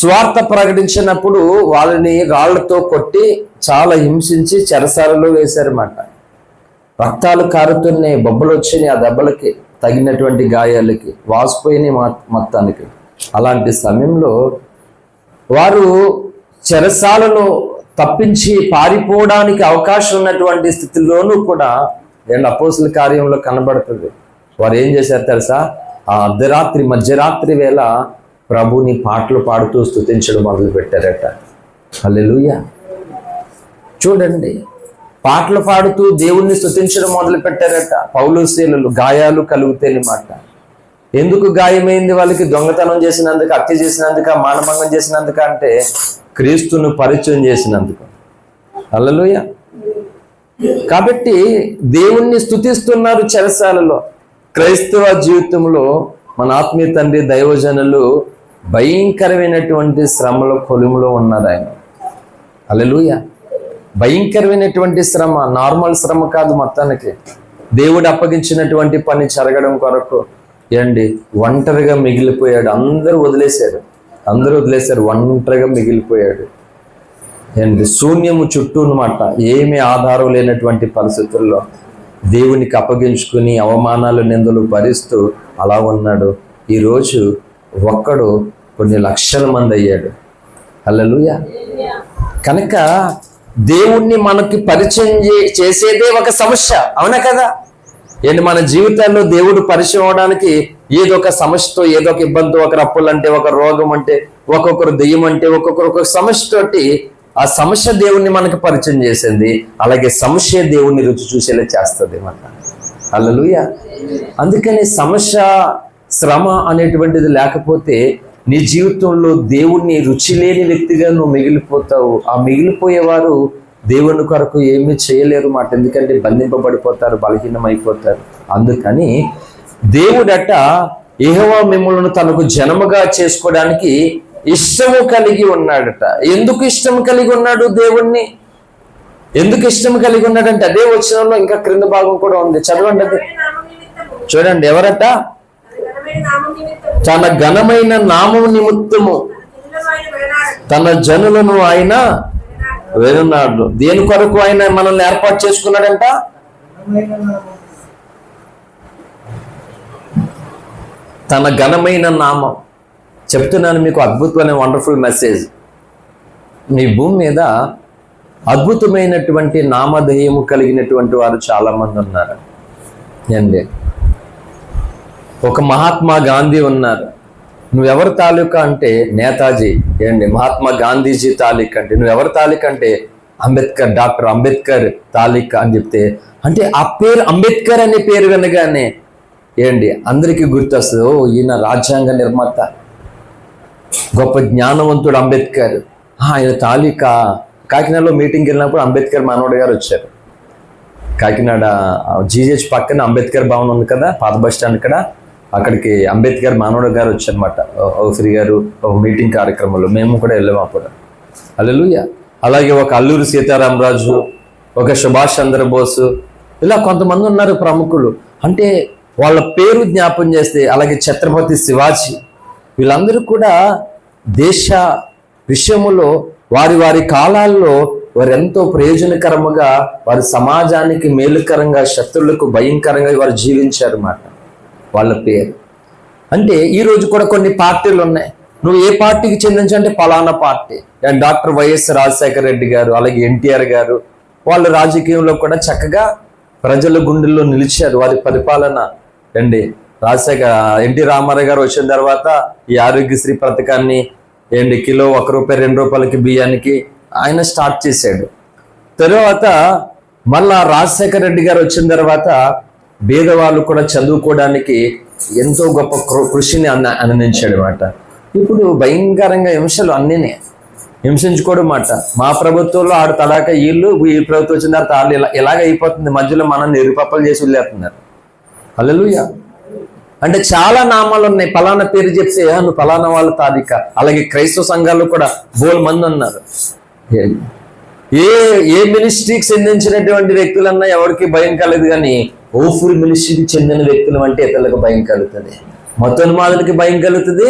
సువార్త ప్రకటించినప్పుడు వాళ్ళని రాళ్లతో కొట్టి చాలా హింసించి చెరసాలలో వేశారన్నమాట. రక్తాలు కారుతున్నాయి, బొబ్బలు వచ్చినాయి, ఆ దెబ్బలకి తగినటువంటి గాయాలకి వాసిపోయినాయి మొత్తానికి. అలాంటి సమయంలో వారు చెరసాలలో తప్పించి పారిపోవడానికి అవకాశం ఉన్నటువంటి స్థితిలోనూ కూడా అపోస్తుల కార్యంలో కనబడుతుంది. వారు ఏం చేశారు తెలుసా? ఆ మధ్యరాత్రి వేళ ప్రభుని పాటలు పాడుతూ స్తుతించడం మొదలు పెట్టారట. హల్లెలూయా. చూడండి, పాటలు పాడుతూ దేవుణ్ణి స్తుతించడం మొదలు పెట్టారట. పౌలు శీలలు గాయాలు కలుగుతాయన్నమాట. ఎందుకు గాయమైంది వాళ్ళకి? దొంగతనం చేసినందుకు, హత్య చేసినందుక, మానభంగం చేసినందుక అంటే క్రీస్తును పరిచయం చేసినందుకు. హల్లెలూయా. కాబట్టి దేవుణ్ణి స్తుతిస్తున్నారు చెరసాలలో. క్రైస్తవ జీవితంలో మన ఆత్మీయ తండ్రి దైవజనులు భయంకరమైనటువంటి శ్రమల కొలుములో ఉన్నారు ఆయన. హల్లెలూయా. భయంకరమైనటువంటి శ్రమ, నార్మల్ శ్రమ కాదు. మొత్తానికి దేవుడు అప్పగించినటువంటి పని జరగడం కొరకు ఒంటరిగా మిగిలిపోయాడు. అందరూ వదిలేశారు, ఒంటరిగా మిగిలిపోయాడు. శూన్యము చుట్టూ అన్నమాట. ఏమీ ఆధారం లేనటువంటి పరిస్థితుల్లో దేవునికి అప్పగించుకుని అవమానాలు, నిందలు భరిస్తూ అలా ఉన్నాడు. ఈరోజు ఒక్కడు కొన్ని లక్షల మంది అయ్యాడు. హల్లెలూయా. కనుక దేవుణ్ణి మనకి పరిచయం చేసేదే ఒక సమస్య, అవునా కదా? మన జీవితాల్లో దేవుడు పరిచయం అవడానికి ఏదో ఒక సమస్యతో, ఏదో ఒక ఇబ్బంది, ఒకరు అప్పులు అంటే, ఒక రోగం అంటే, ఒక్కొక్కరు దెయ్యం అంటే, ఒక్కొక్క సమస్యతోటి ఆ సమస్య దేవుణ్ణి మనకు పరిచయం చేసింది. అలాగే సమస్య దేవుణ్ణి రుచి చూసేలా చేస్తుంది అన్నమాట. హల్లెలూయా. అందుకని సమస్య, శ్రమ అనేటువంటిది లేకపోతే నీ జీవితంలో దేవుణ్ణి రుచి లేని వ్యక్తిగా నువ్వు మిగిలిపోతావు. ఆ మిగిలిపోయేవారు దేవుని కొరకు ఏమీ చేయలేరు మాట. ఎందుకంటే బంధింపబడిపోతారు, బలహీనమైపోతారు. అందుకని దేవుడట యెహోవా మిమ్మల్ని తనకు జనముగా చేసుకోవడానికి ఇష్టము కలిగి ఉన్నాడట. ఎందుకు ఇష్టము కలిగి ఉన్నాడు దేవుణ్ణి? ఎందుకు ఇష్టం కలిగి ఉన్నాడంటే అదే వచనంలో ఇంకా క్రింద భాగం కూడా ఉంది, చదవండి అది. చూడండి, ఎవరట? తన ఘనమైన నామము నిమిత్తము తన జనులను ఆయన వేరున్నాడు. దేని కొరకు ఆయన మనల్ని ఏర్పాటు చేసుకున్నాడంట? తన ఘనమైన నామం. చెప్తున్నాను మీకు అద్భుతమైన వండర్ఫుల్ మెసేజ్. మీ భూమి మీద అద్భుతమైనటువంటి నామధేయము కలిగినటువంటి వారు చాలా మంది ఉన్నారు అండి. ఒక మహాత్మా గాంధీ ఉన్నారు. నువ్వెవరి తాలూకా అంటే నేతాజీ. ఏండి, మహాత్మా గాంధీజీ తాలూకా అంటే నువ్వెవరి తాలూకా అంటే అంబేద్కర్, డాక్టర్ అంబేద్కర్ తాలూకా అని చెప్తే, అంటే ఆ పేరు అంబేద్కర్ అనే పేరు వినగానే ఏండి అందరికీ గుర్తొస్తుంది, ఓ ఈయన రాజ్యాంగ నిర్మాత, గొప్ప జ్ఞానవంతుడు అంబేద్కర్. ఆయన తాలూకా. కాకినాడలో మీటింగ్కి వెళ్ళినప్పుడు అంబేద్కర్ మనవడు గారు వచ్చారు. కాకినాడ జీజేహెచ్ పక్కన అంబేద్కర్ భవన్ ఉంది కదా, పాత బస్ స్టాండ్ ఇక్కడ, అక్కడికి అంబేద్కర్ మానవుడు గారు వచ్చారనమాట. శ్రీ గారు ఒక మీటింగ్ కార్యక్రమంలో మేము కూడా వెళ్ళాము అప్పుడు. హల్లెలూయా. అలాగే ఒక అల్లూరి సీతారామరాజు, ఒక సుభాష్ చంద్రబోసు, ఇలా కొంతమంది ఉన్నారు ప్రముఖులు. అంటే వాళ్ళ పేరు జ్ఞాపం చేస్తే, అలాగే ఛత్రపతి శివాజీ, వీళ్ళందరూ కూడా దేశ విషయములో వారి వారి కాలాల్లో వారు ఎంతో ప్రయోజనకరముగా, వారి సమాజానికి మేలుకరంగా, శత్రువులకు భయంకరంగా వారు జీవించారు అన్నమాట. వాళ్ళ పేరు అంటే ఈరోజు కూడా కొన్ని పార్టీలు ఉన్నాయి. నువ్వు ఏ పార్టీకి చెందించంటే పలానా party. Doctor YS Rajasekhara Reddy గారు, అలాగే ఎన్టీఆర్ గారు, వాళ్ళు రాజకీయంలో కూడా చక్కగా ప్రజల గుండెల్లో నిలిచారు. వారి పరిపాలన అండి. ఎన్టీ రామారావు గారు వచ్చిన తర్వాత ఈ ఆరోగ్యశ్రీ పథకాన్ని ఏంటి కిలో ₹1 ₹2 బియ్యానికి ఆయన స్టార్ట్ చేశాడు. తర్వాత మళ్ళా రాజశేఖర రెడ్డి గారు వచ్చిన తర్వాత పేదవాళ్ళు కూడా చదువుకోవడానికి ఎంతో గొప్ప కృషిని అందించాడు అన్నమాట. ఇప్పుడు భయంకరంగా హింసలు అన్నీనే హింసించుకోవడం మాట. మా ప్రభుత్వంలో ఆడు తడాక వీళ్ళు, ఈ ప్రభుత్వం వచ్చిన తర్వాత వాళ్ళు ఇలాగ అయిపోతుంది. మధ్యలో మనం నిరుపప్పలు చేసి వెళ్ళేస్తున్నారు. హల్లెలూయా. అంటే చాలా నామాలు ఉన్నాయి. పలానా పేరు చెప్తే నువ్వు పలానా వాళ్ళ తాలిక. అలాగే క్రైస్తవ సంఘాలు కూడా బోల్ మంది ఉన్నారు. ఏ మినిస్ట్రీకి చెందించినటువంటి వ్యక్తులన్నా ఎవరికి భయం కలదు, కానీ ఓఫూర్ మినిస్ట్రీకి చెందిన వ్యక్తులు అంటే ఇతరులకు భయం కలుగుతుంది, మతోన్మాదులకి భయం కలుగుతుంది,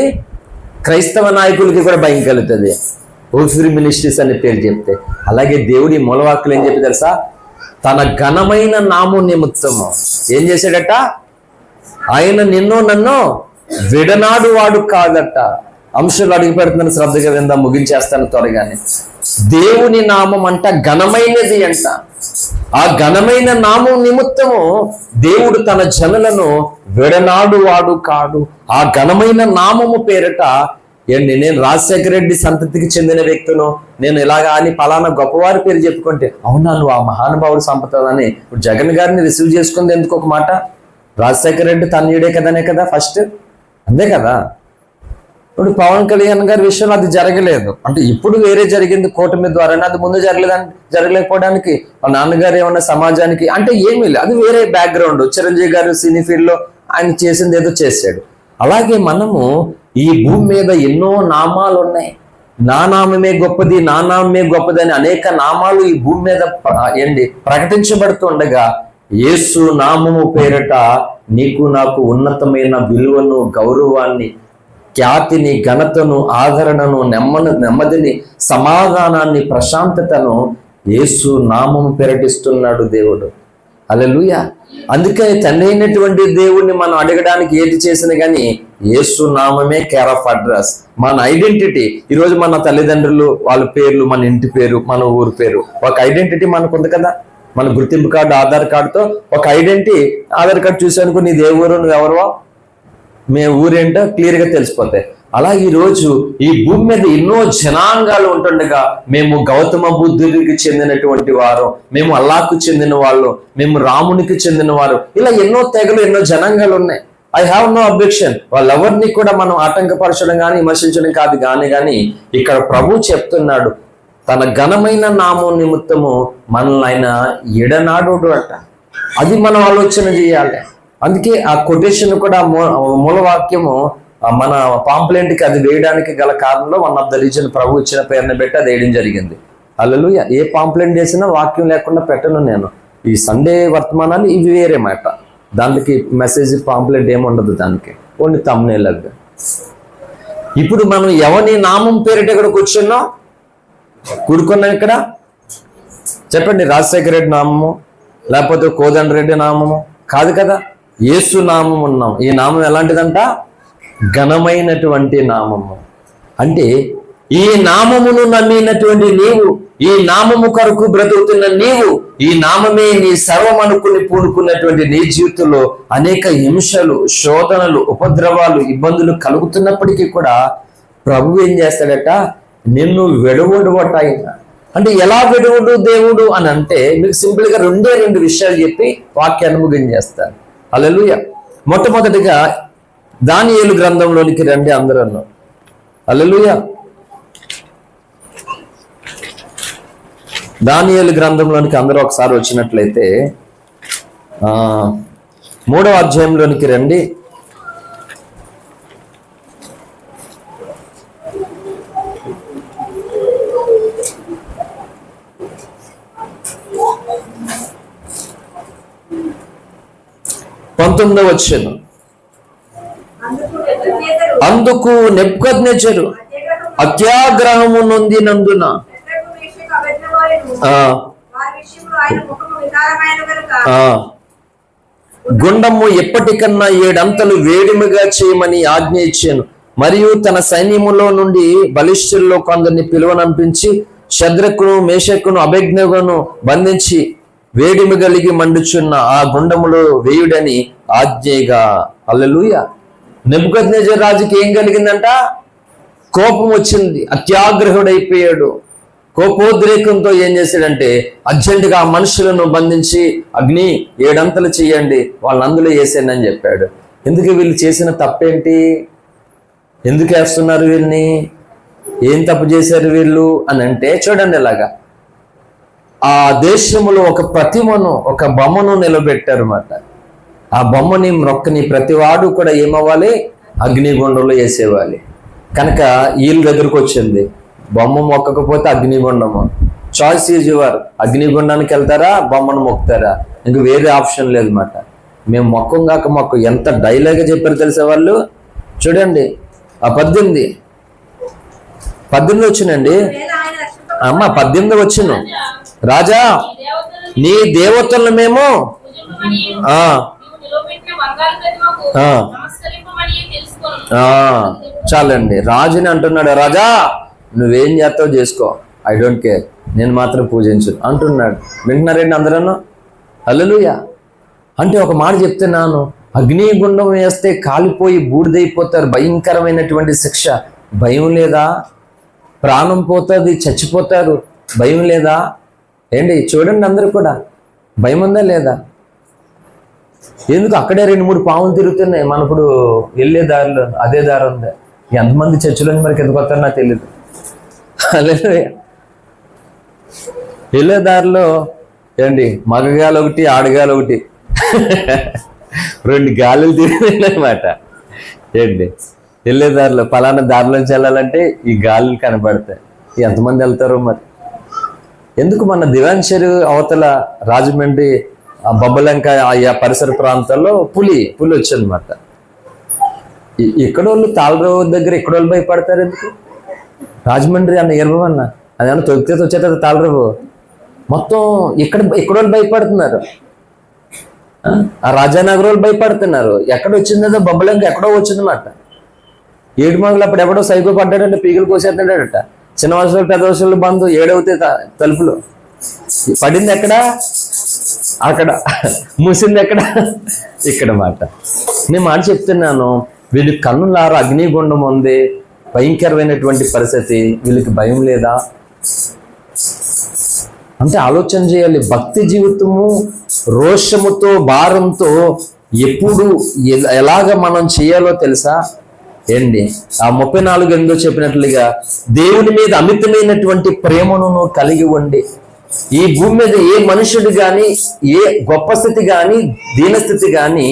క్రైస్తవ నాయకులకి కూడా భయం కలుగుతుంది ఓఫూర్ మినిస్ట్రీస్ అనే పేరు చెప్తే. అలాగే దేవుడి మూలవాక్కులు ఏం చెప్పి తెలుసా? తన ఘనమైన నామం నిమిత్తము ఏం చేశాడట? ఆయన నిన్ను నన్ను విడనాడు వాడు కాదట. అంశాలు అడిగి పెడుతున్నాను, శ్రద్ధగా విందా, ముగించేస్తాను త్వరగానే. దేవుని నామం అంట ఘనమైనది అంట. ఆ ఘనమైన నామం నిమిత్తము దేవుడు తన జనులను విడనాడు వాడు కాడు. ఆ ఘనమైన నామము పేరట ఏంటి, నేను రాజశేఖర రెడ్డి సంతతికి చెందిన వ్యక్తును, నేను ఇలాగా అని పలానా గొప్పవారి పేరు చెప్పుకుంటే, అవునా నువ్వు ఆ మహానుభావుడు సంపదని. ఇప్పుడు జగన్ గారిని రిసీవ్ చేసుకుంది ఎందుకు? ఒక మాట, రాజశేఖర రెడ్డి తనయుడే కదనే కదా ఫస్ట్, అంతే కదా. ఇప్పుడు పవన్ కళ్యాణ్ గారి విషయంలో అది జరగలేదు. అంటే ఇప్పుడు వేరే జరిగింది కూటమి ద్వారానే, అది ముందు జరగలేకపోవడానికి వాళ్ళ నాన్నగారు ఏమన్నా సమాజానికి అంటే ఏమీ లేదు, అది వేరే బ్యాక్గ్రౌండ్. చిరంజీవి గారు సినీ ఫీల్డ్ లో ఆయన చేసింది ఏదో చేశాడు. అలాగే మనము ఈ భూమి మీద ఎన్నో నామాలు ఉన్నాయి. నా నామమే గొప్పది, నా నామమే గొప్పది అని అనేక నామాలు ఈ భూమి మీద ప్రకటించబడుతూ ఉండగా, యేసు నామము పేరట నీకు నాకు ఉన్నతమైన విలువను, గౌరవాన్ని, ఖ్యాతిని, ఘనతను, ఆదరణను, నెమ్మదిని, సమాధానాన్ని, ప్రశాంతతను యేసు నామము పేరటిస్తున్నాడు దేవుడు. హల్లెలూయా. అందుకే తండ్రి అయినటువంటి దేవుణ్ణి మనం అడగడానికి ఏది చేసినా కానీ యేసు నామమే కేర్ ఆఫ్ అడ్రస్, మన ఐడెంటిటీ. ఈరోజు మన తల్లిదండ్రులు వాళ్ళ పేర్లు, మన ఇంటి పేరు, మన ఊరు పేరు, ఒక ఐడెంటిటీ మనకు ఉంది కదా. మన గుర్తింపు కార్డు, ఆధార్ కార్డుతో ఒక ఐడెంటిటీ. ఆధార్ కార్డు చూసానుకో నీ దేవుడు, నువ్వెవరో, మే ఊరేంటో క్లియర్గా తెలిసిపోతాయి. అలా ఈరోజు ఈ భూమి మీద ఎన్నో జనాంగాలు ఉంటుండగా, మేము గౌతమ బుద్ధుడికి చెందినటువంటి వారు, మేము అల్లాహ్కు చెందిన వాళ్ళు, మేము రామునికి చెందిన వారు, ఇలా ఎన్నో తెగలు, ఎన్నో జనాంగాలు ఉన్నాయి. I have no objection. వాళ్ళెవరిని కూడా మనం ఆటంకపరచడం కానీ విమర్శించడం కాదు. కానీ ఇక్కడ ప్రభు చెప్తున్నాడు, తన ఘనమైన నామం నిమిత్తము మనల్ని ఆయన ఎడనాడు అంట. అది మనం ఆలోచన చేయాలి. అందుకే ఆ కొటేషన్ కూడా మూలవాక్యము మన పాంప్లెంట్కి అది వేయడానికి గల కారణంలో వన్ ఆఫ్ ద రీజన్ ప్రభు ఇచ్చిన పేరుని పెట్టి అది వేయడం జరిగింది. హల్లెలూయా. ఏ పాంప్లెంట్ చేసినా వాక్యం లేకుండా పెట్టను నేను. ఈ సండే వర్తమానాలు ఇవి వేరే మాట, దానికి మెసేజ్ పాంప్లెంట్ ఏముండదు, దానికి ఓన్లీ థంబ్నెయిల్ అవి. ఇప్పుడు మనం ఎవరి నామం పేరిట ఇక్కడ కూర్చున్నాం, కూడుకున్నాం ఇక్కడ? చెప్పండి, రాజశేఖర రెడ్డి నామము లేకపోతే కోదండరెడ్డి నామము కాదు కదా, యేసు నామం ఉన్నాం. ఈ నామం ఎలాంటిదంట? ఘనమైనటువంటి నామము. అంటే ఈ నామమును నమ్మినటువంటి నీవు, ఈ నామము కొరకు బ్రతుకుతున్న నీవు, ఈ నామమే నీ సర్వం అనుకుని పూనుకున్నటువంటి నీ జీవితంలో అనేక హింసలు, శోధనలు, ఉపద్రవాలు, ఇబ్బందులు కలుగుతున్నప్పటికీ కూడా ప్రభు ఏం చేస్తాడట? నిన్ను విడవడవట. అంటే ఎలా విడవడు దేవుడు అని అంటే మీకు సింపుల్గా రెండు విషయాలు చెప్పి వాక్యాన్ని ముగించేస్తాను. హల్లెలూయా. మొట్టమొదటిగా దానియేలు గ్రంథంలోనికి రండి అందరూ. హల్లెలూయా. దానియేలు గ్రంథంలోనికి అందరూ ఒకసారి వచ్చినట్లయితే 3వ అధ్యాయంలోనికి రండి. వచ్చాను. అందుకు నెబుకద్నెజరు అత్యాగ్రహము నొందినందున గుండము ఎప్పటికన్నా 7 అంతలు వేడిమిగా చేయమని ఆజ్ఞ ఇచ్చాను. మరియు తన సైన్యములో నుండి బలిష్ఠుల్లో కొందరిని పిలువనంపించి శద్రకును, మేషకును, అబేద్నెగోను బంధించి వేడిమి కలిగి మండుచున్న ఆ గుండములో వేయుడని ఆజ్ఞగా. హల్లెలూయా. నెబుకద్నెజరు రాజుకి ఏం కలిగిందంట? కోపం వచ్చింది, అత్యాగ్రహుడైపోయాడు. కోపోద్రేకంతో ఏం చేశాడంటే అర్జెంటుగా ఆ మనుషులను బంధించి అగ్ని 7 అంతలు చేయండి, వాళ్ళని అందులో వేసేయండి చెప్పాడు. ఎందుకు? వీళ్ళు చేసిన తప్పేంటి? ఎందుకు వేస్తున్నారు వీళ్ళని? ఏం తప్పు చేశారు వీళ్ళు అని అంటే చూడండి, ఇలాగా ఆ దేశంలో ఒక ప్రతిమను, ఒక బొమ్మను నిలబెట్టారు అన్నమాట. ఆ బొమ్మని మొక్కని ప్రతివాడు కూడా ఏమవ్వాలి? అగ్నిగుండంలో వేసేవాలి. కనుక వీళ్ళ దగ్గరకు వచ్చింది, బొమ్మ మొక్కకపోతే అగ్నిగుండము. Choice is your. అగ్నిగుండానికి వెళ్తారా, బొమ్మను మొక్కుతారా? ఇంక వేరే ఆప్షన్ లేదన్నమాట. మేము మొక్కం కాక మొక్క. ఎంత డైలాగ్ చెప్పారు తెలిసే వాళ్ళు. చూడండి, ఆ 18 వచ్చినండి అమ్మ, 18 వచ్చును. రాజా, నీ దేవతలను మేము చాలండి. రాజుని అంటున్నాడు, రాజా నువ్వేం చేస్తావు చేసుకో, ఐ డోంట్ కేర్, నేను మాత్రం పూజించు అంటున్నాడు. వింటున్నారండి అందరూ? హల్లెలూయా. అంటే ఒక మాట చెప్తున్నాను, అగ్నిగుండం వేస్తే కాలిపోయి బూడిదైపోతారు, భయంకరమైనటువంటి శిక్ష. భయం లేదా? ప్రాణం పోతుంది, చచ్చిపోతారు, భయం లేదా? ఏంటి చూడండి, అందరూ కూడా భయం ఉందా లేదా? ఎందుకు? అక్కడే 2-3 పాములు తిరుగుతున్నాయి. మన ఇప్పుడు వెళ్ళే దారిలో అదే దారి ఉంది. ఎంతమంది చర్చిలోని మనకి ఎందుకు వస్తారో నాకు తెలియదు. వెళ్ళే దారిలో ఏంటి మగగాలు ఒకటి, ఆడగాలు ఒకటి, 2 గాలులు తిరిగినాయన్నమాట. ఏంటి వెళ్ళే దారిలో పలానా దారిలోంచి వెళ్ళాలంటే ఈ గాలులు కనపడతాయి. ఎంతమంది వెళ్తారో మరి. ఎందుకు? మన దివాన్షరి అవతల రాజమండ్రి, బొబ్బలంక ఆ పరిసర ప్రాంతాల్లో పులి వచ్చిందన్నమాట. ఇక్కడ వాళ్ళు తాళరావు దగ్గర ఇక్కడ వాళ్ళు భయపడతారు ఎందుకు? రాజమండ్రి అన్న ఎర్రవన్న అదేమన్నా తొక్కితే వచ్చేట తాళరావు మొత్తం ఇక్కడ వాళ్ళు భయపడుతున్నారు. ఆ రాజానగర్ వాళ్ళు భయపడుతున్నారు. ఎక్కడ వచ్చిందో బొబ్బలంక ఎక్కడో వచ్చిందన్నమాట. 7 మగలు అప్పుడు ఎవడో సైకో పడ్డాడంటే పీగులు కోసేస్తాడట. చిన్న వర్షాలు, పెద్ద వర్షాలు బంధు 7 అవుతాయి తలుపులు. పడింది ఎక్కడ? అక్కడ. మూసింది ఎక్కడ? ఇక్కడ మాట. నేను మాట చెప్తున్నాను, వీళ్ళకి కన్నులారా అగ్నిగుండం ఉంది, భయంకరమైనటువంటి పరిస్థితి. వీళ్ళకి భయం లేదా? అంటే ఆలోచన చేయాలి. భక్తి జీవితము రోషముతో, భారంతో ఎప్పుడు ఎలాగ మనం చేయాలో తెలుసా ఏంటి? ఆ 34 చెప్పినట్లుగా దేవుని మీద అమితమైనటువంటి ప్రేమను కలిగి ఉండి, ఈ భూమి మీద ఏ మనుషుడు కానీ, ఏ గొప్ప స్థితి కానీ, దీనస్థితి కానీ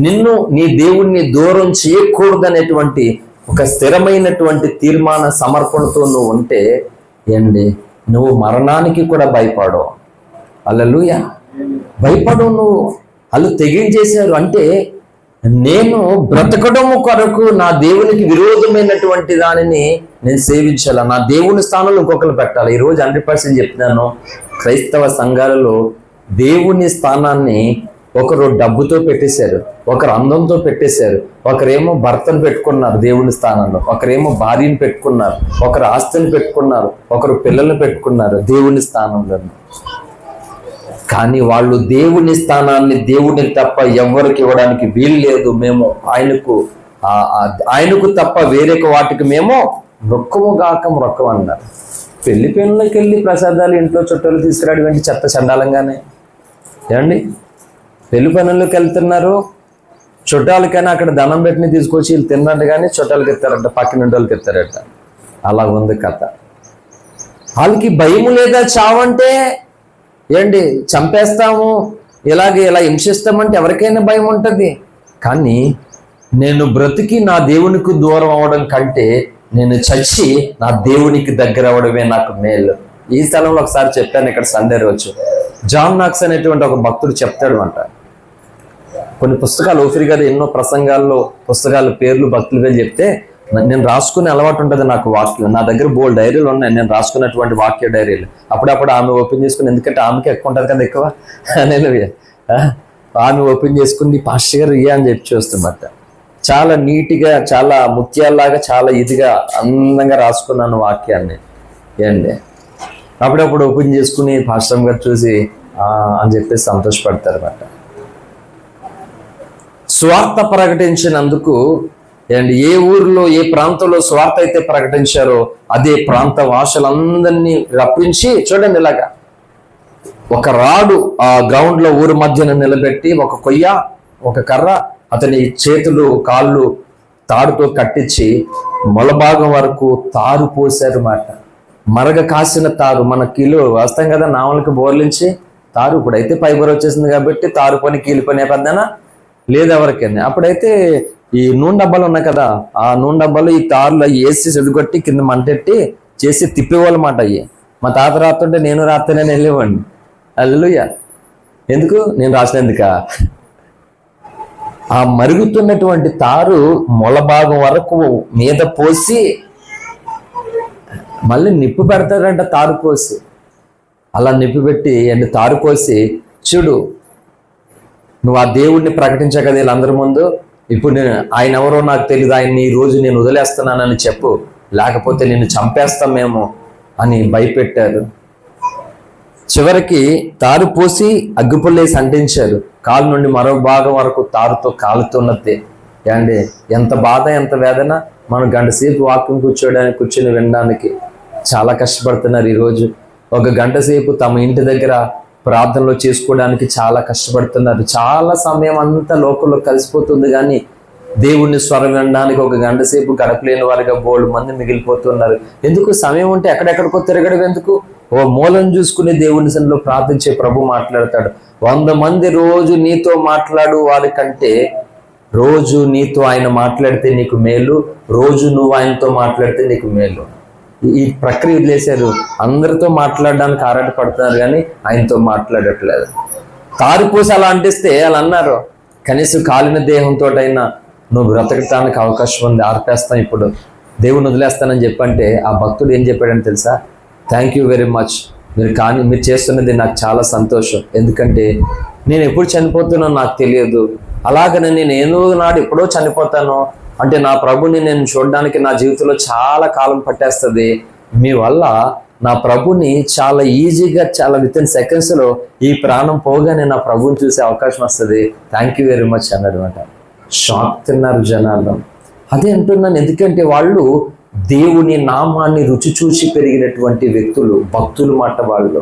నిన్ను నీ దేవుణ్ణి దూరం చేయకూడదనేటువంటి ఒక స్థిరమైనటువంటి తీర్మాన సమర్పణతో నువ్వు ఉంటే ఏంటి, నువ్వు మరణానికి కూడా భయపడవు. హల్లెలూయా. భయపడవు నువ్వు. వాళ్ళు తెగించేశారు అంటే నేను బ్రతకడం కొరకు నా దేవునికి విరోధమైనటువంటి దానిని నేను సేవించాల, నా దేవుని స్థానంలో ఇంకొకరు పెట్టాలి. ఈరోజు 100% చెప్తున్నాను, క్రైస్తవ సంఘాలలో దేవుని స్థానాన్ని ఒకరు డబ్బుతో పెట్టేశారు, ఒకరు అందంతో పెట్టేశారు, ఒకరేమో భర్తను పెట్టుకున్నారు దేవుని స్థానంలో, ఒకరేమో భార్యను పెట్టుకున్నారు, ఒకరు ఆస్తిని పెట్టుకున్నారు, ఒకరు పిల్లల్ని పెట్టుకున్నారు దేవుని స్థానంలో. కానీ వాళ్ళు దేవుని స్థానాన్ని దేవుడికి తప్ప ఎవరికి ఇవ్వడానికి వీలు లేదు. మేము ఆయనకు తప్ప వేరే వాటికి మేము మొక్కము గాక మొక్కం అన్నారు. పెళ్లి పెళ్ళికి వెళ్ళి ప్రసాదాలు ఇంట్లో చుట్టాలు తీసుకురావడం చెత్త చండాలంగానే. ఏమండి, పెళ్లి పనుల్లోకి వెళ్తున్నారు, చుట్టాలకైనా అక్కడ ధనం పెట్టిన తీసుకొచ్చి వీళ్ళు తిన్నట్టు కానీ చుట్టాలకి ఎత్తారట, పక్కన వాళ్ళకి ఎత్తారట. అలా ఉంది కథ. వాళ్ళకి భయం లేదా చావంటే? ఏంటి, చంపేస్తాము, ఇలా హింసిస్తామంటే ఎవరికైనా భయం ఉంటుంది. కానీ నేను బ్రతికి నా దేవునికి దూరం అవడం కంటే నేను చచ్చి నా దేవునికి దగ్గర అవడమే నాకు మేలు. ఈ స్థలంలో ఒకసారి చెప్పాను, ఇక్కడ సండే రోజు జాన్ నాక్స్ అనేటువంటి ఒక భక్తుడు చెప్తాడు అంట. కొన్ని పుస్తకాలు ఓఫిర్ గారు ఎన్నో ప్రసంగాల్లో పుస్తకాల పేర్లు భక్తుల పేర్లు చెప్తే నేను రాసుకునే అలవాటు ఉంటుంది నాకు. వాక్యం నా దగ్గర బోల్డ్ డైరీలు ఉన్నాయి, నేను రాసుకున్నటువంటి వాక్య డైరీలు. అప్పుడప్పుడు ఆమె ఓపెన్ చేసుకుని, ఎందుకంటే ఆమెకి ఎక్కువ ఉంటుంది కదా ఎక్కువ, నేను ఆమె ఓపెన్ చేసుకుని పాస్టర్ గారు అని చెప్పి చూస్తామట. చాలా నీట్గా, చాలా ముత్యాల్లాగా, చాలా ఇదిగా అందంగా రాసుకున్నాను వాక్యాన్ని. ఏంటి, అప్పుడప్పుడు ఓపెన్ చేసుకుని పాస్టర్ గారు చూసి అని చెప్పేసి సంతోషపడతారు అన్నమాట. స్వార్థ ప్రకటించినందుకు అండ్ ఏ ఊరిలో ఏ ప్రాంతంలో స్వార్థ అయితే ప్రకటించారో అదే ప్రాంత వాసులందరినీ రప్పించి, చూడండి ఇలాగా ఒక రాడు ఆ గ్రౌండ్ లో ఊరి మధ్యన నిలబెట్టి, ఒక కొయ్య, ఒక కర్ర, అతని చేతులు కాళ్ళు తాడుతో కట్టించి మొలభాగం వరకు తారు పోసారు మాట. మరగ కాసిన తారు, మన కిలో వస్తాం కదా నావలకి బోర్లించి తారు. ఇప్పుడైతే ఫైబర్ వచ్చేసింది కాబట్టి తారు పని కీలు పని పెద్దనా లేదు ఎవరికైనా. అప్పుడైతే ఈ నూనె డబ్బాలు ఉన్నాయి కదా, ఆ నూనె డబ్బాలు ఈ తారులో వేసి సెడుగొట్టి కింద మంటెట్టి చేసి తిప్పేవాళ్ళు మాట. అయ్యి మా తాత రాస్తుంటే నేను రాస్తేనే వెళ్ళేవాడిని. హల్లెలూయా. ఎందుకు? నేను రాసినందుక. ఆ మరుగుతున్నటువంటి తారు మొలభాగం వరకు మీద పోసి మళ్ళీ నిప్పు పెడతారంట తారు పోసి. అలా నిప్పు పెట్టి అండ్ తారు పోసి, చూడు నువ్వు ఆ దేవుడిని ప్రకటించా కదా వీళ్ళందరి ముందు, ఇప్పుడు నేను ఆయన ఎవరో నాకు తెలియదు, ఆయన్ని ఈ రోజు నేను వదిలేస్తున్నానని చెప్పు, లేకపోతే నేను చంపేస్తాం మేము అని భయపెట్టారు. చివరికి తారు పోసి అగ్గిపుల్లేసి అంటించారు. కాలు నుండి మరో భాగం వరకు తారుతో కాలుతున్నది. ఏండి, ఎంత బాధ, ఎంత వేదన. మనం గంట సేపు వాక్యం కూర్చొని వినడానికి చాలా కష్టపడుతున్నారు ఈరోజు. ఒక గంట సేపు తమ ఇంటి దగ్గర ప్రార్థనలో చేసుకోవడానికి చాలా కష్టపడుతున్నారు. చాలా సమయం అంతా లోకంలో కలిసిపోతుంది, కానీ దేవుణ్ణి స్వరం వినడానికి ఒక గంట సేపు గడపలేని వారిగా బోల్డ్ మంది మిగిలిపోతున్నారు. ఎందుకు? సమయం ఉంటే ఎక్కడెక్కడికో తిరగడం ఎందుకు? ఓ మూలం చూసుకుని దేవుని సన్నిధిలో ప్రార్థించే ప్రభు మాట్లాడతాడు. 100 మంది రోజు నీతో మాట్లాడు వారి కంటే రోజు నీతో ఆయన మాట్లాడితే నీకు మేలు, రోజు నువ్వు ఆయనతో మాట్లాడితే నీకు మేలు. ఈ ప్రక్రియ వదిలేశారు. అందరితో మాట్లాడడానికి ఆరాట పడుతున్నారు, కానీ ఆయనతో మాట్లాడట్లేదు. తారిపోసి అలా అంటిస్తే వాళ్ళు అన్నారు, కనీసం కాలిన దేహంతో అయినా నువ్వు బ్రతకటానికి అవకాశం ఉంది, ఆర్పేస్తాం ఇప్పుడు, దేవుని వదిలేస్తానని చెప్పంటే ఆ భక్తుడు ఏం చెప్పాడని తెలుసా? థ్యాంక్ యూ వెరీ మచ్, మీరు చేస్తున్నది నాకు చాలా సంతోషం, ఎందుకంటే నేను ఎప్పుడు చనిపోతానో నాకు తెలియదు, అలాగనే నేను ఏదో నాడు ఎప్పుడో చనిపోతాను అంటే నా ప్రభుని నేను చూడడానికి నా జీవితంలో చాలా కాలం పట్టేస్తుంది, మీ వల్ల నా ప్రభుని చాలా ఈజీగా, చాలా వితిన్ సెకండ్స్లో ఈ ప్రాణం పోగానే నా ప్రభుని చూసే అవకాశం వస్తుంది, థ్యాంక్ యూ వెరీ మచ్ అన్నాడు అనమాట. షాక్ తిన్నారు జనాలు. అదే అంటున్నాను, ఎందుకంటే వాళ్ళు దేవుని నామాన్ని రుచి చూసి పెరిగినటువంటి వ్యక్తులు, భక్తులు మాట వాళ్ళు.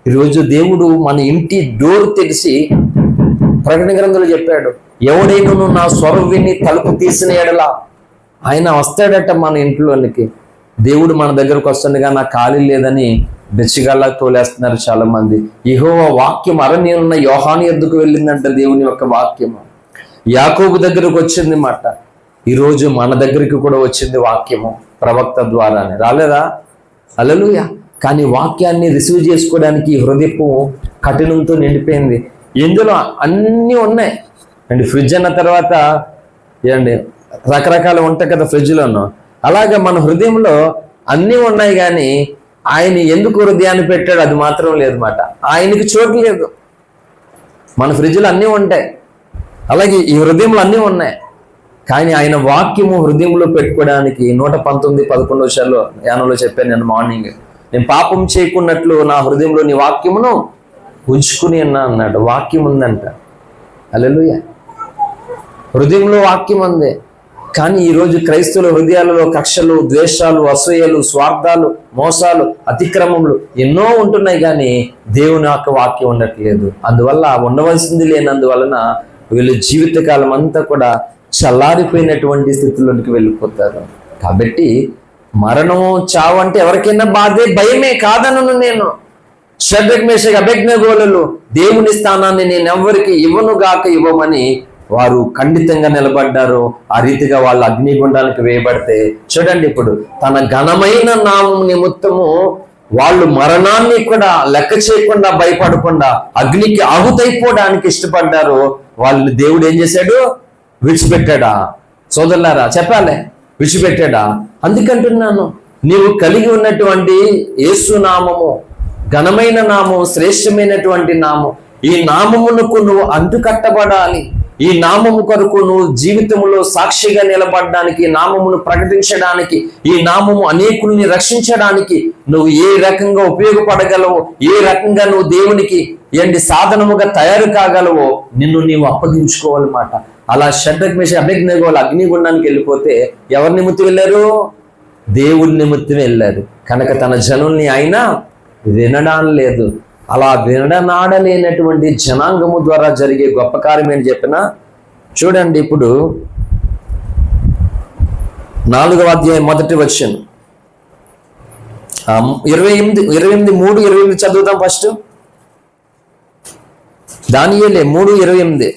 ఈరోజు దేవుడు మన ఇంటి డోర్ తెలిసి ప్రకటన గ్రంథంలో చెప్పాడు, ఎవడైనా నా స్వరం విని తలుపు తీసిన ఎడలా ఆయన వస్తాడట మన ఇంట్లోనికి. దేవుడు మన దగ్గరకు వస్తుండగా నాకు ఖాళీ లేదని బెచ్చిగాళ్ళ తోలేస్తున్నారు చాలా మంది. యెహోవా వాక్యం అరణ్యంలో యోహాను యొద్దకు వెళ్ళిందంట. దేవుని యొక్క వాక్యము యాకోబు దగ్గరకు వచ్చింది మాట, ఈరోజు మన దగ్గరికి కూడా వచ్చింది వాక్యము ప్రవక్త ద్వారానే. రాలేదా? హల్లెలూయా. కానీ వాక్యాన్ని రిసీవ్ చేసుకోవడానికి హృదయపు కఠినంతో నిండిపోయింది. ఇందులో అన్నీ ఉన్నాయి అండి. ఫ్రిడ్జ్ అన్న తర్వాత ఏమండి రకరకాలు ఉంటాయి కదా ఫ్రిడ్జ్లోనూ. అలాగే మన హృదయంలో అన్నీ ఉన్నాయి, కానీ ఆయన ఎందుకు హృదయాన్ని పెట్టాడు అది మాత్రం లేదు మాట. ఆయనకి చోటు లేదు. మన ఫ్రిడ్జ్లో అన్నీ ఉంటాయి, అలాగే ఈ హృదయంలో అన్నీ ఉన్నాయి, కానీ ఆయన వాక్యము హృదయంలో పెట్టుకోవడానికి 119:11 యానంలో చెప్పాను నేను మార్నింగ్. నేను పాపం చేయకున్నట్లు నా హృదయంలో నీ వాక్యమును ఉంచుకుని ఉన్నా అన్నాడు. వాక్యం ఉందంట. హల్లెలూయా. హృదయంలో వాక్యం ఉంది. కానీ ఈరోజు క్రైస్తవుల హృదయాలలో కక్షలు, ద్వేషాలు, అసూయలు, స్వార్థాలు, మోసాలు, అతిక్రమములు ఎన్నో ఉంటున్నాయి, కానీ దేవుని యొక్క వాక్యం ఉండట్లేదు. అందువల్ల ఉండవలసింది లేనందువలన వీళ్ళు జీవితకాలం అంతా కూడా చల్లారిపోయినటువంటి స్థితిలోనికి వెళ్ళిపోతారు. కాబట్టి మరణము, చావు అంటే ఎవరికైనా బాధే, భయమే కాదనను నేను. షడ్రక్ మేషక్ అబేద్నెగోలు దేవుని స్థానాన్ని నేను ఎవరికి ఇవ్వనుగాక ఇవ్వమని వారు ఖండితంగా నిలబడ్డారు. ఆ రీతిగా వాళ్ళు అగ్నిగుండానికి వేయబడితే చూడండి, ఇప్పుడు తన ఘనమైన నామం నిమిత్తము వాళ్ళు మరణాన్ని కూడా లెక్క చేయకుండా, భయపడకుండా అగ్నికి ఆహుతైపోవడానికి ఇష్టపడ్డారు. వాళ్ళు దేవుడు ఏం చేశాడు? విడిచిపెట్టాడా? సోదరులారా చెప్పాలే, విడిచిపెట్టాడా? అందుకంటున్నాను, నీవు కలిగి ఉన్నటువంటి యేసు నామము ఘనమైన నామం, శ్రేష్టమైనటువంటి నామం. ఈ నామమునకు నువ్వు అంటుకట్టబడాలి. ఈ నామము కొరకు నువ్వు జీవితంలో సాక్షిగా నిలబడడానికి, నామమును ప్రకటించడానికి, ఈ నామము అనేకుల్ని రక్షించడానికి నువ్వు ఏ రకంగా ఉపయోగపడగలవో, ఏ రకంగా నువ్వు దేవునికి సాధనముగా తయారు కాగలవో నిన్ను నీవు అప్పగించుకోవాలన్నమాట. అలా షడ్రక్ మేషక్ అబేద్నెగోలు అగ్నిగుండానికి వెళ్ళిపోతే ఎవరి నిమిత్తం వెళ్ళారు? దేవుడి నిమిత్తం వెళ్ళారు. కనుక తన జనుల్ని ఆయన వినడం లేదు. అలా వినడాడలేనటువంటి జనాంగము ద్వారా జరిగే గొప్ప కార్యం ఏంటి చెప్పినా చూడండి. ఇప్పుడు 4వ అధ్యాయం 1వ వచనం 28:3-28 చదువుతాం. ఫస్ట్ దానియేలే 3:28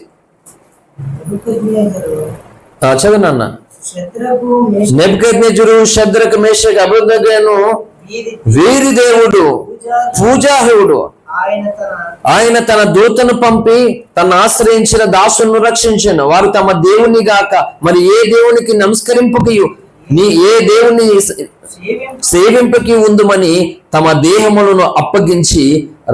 చదువు నాన్న. నెబుకద్నెజరు, షద్రక్, మేషక్, అబేద్నెగోను వీరి దేవుడు, పూజాహుడు, ఆయన తన దూతను పంపి తను ఆశ్రయించిన దాసును రక్షించను. వారు తమ దేవుని గాక మరి ఏ దేవునికి నమస్కరింపకయు ఏ దేవుని సేవింపకి ఉందుమని తమ దేహములను అప్పగించి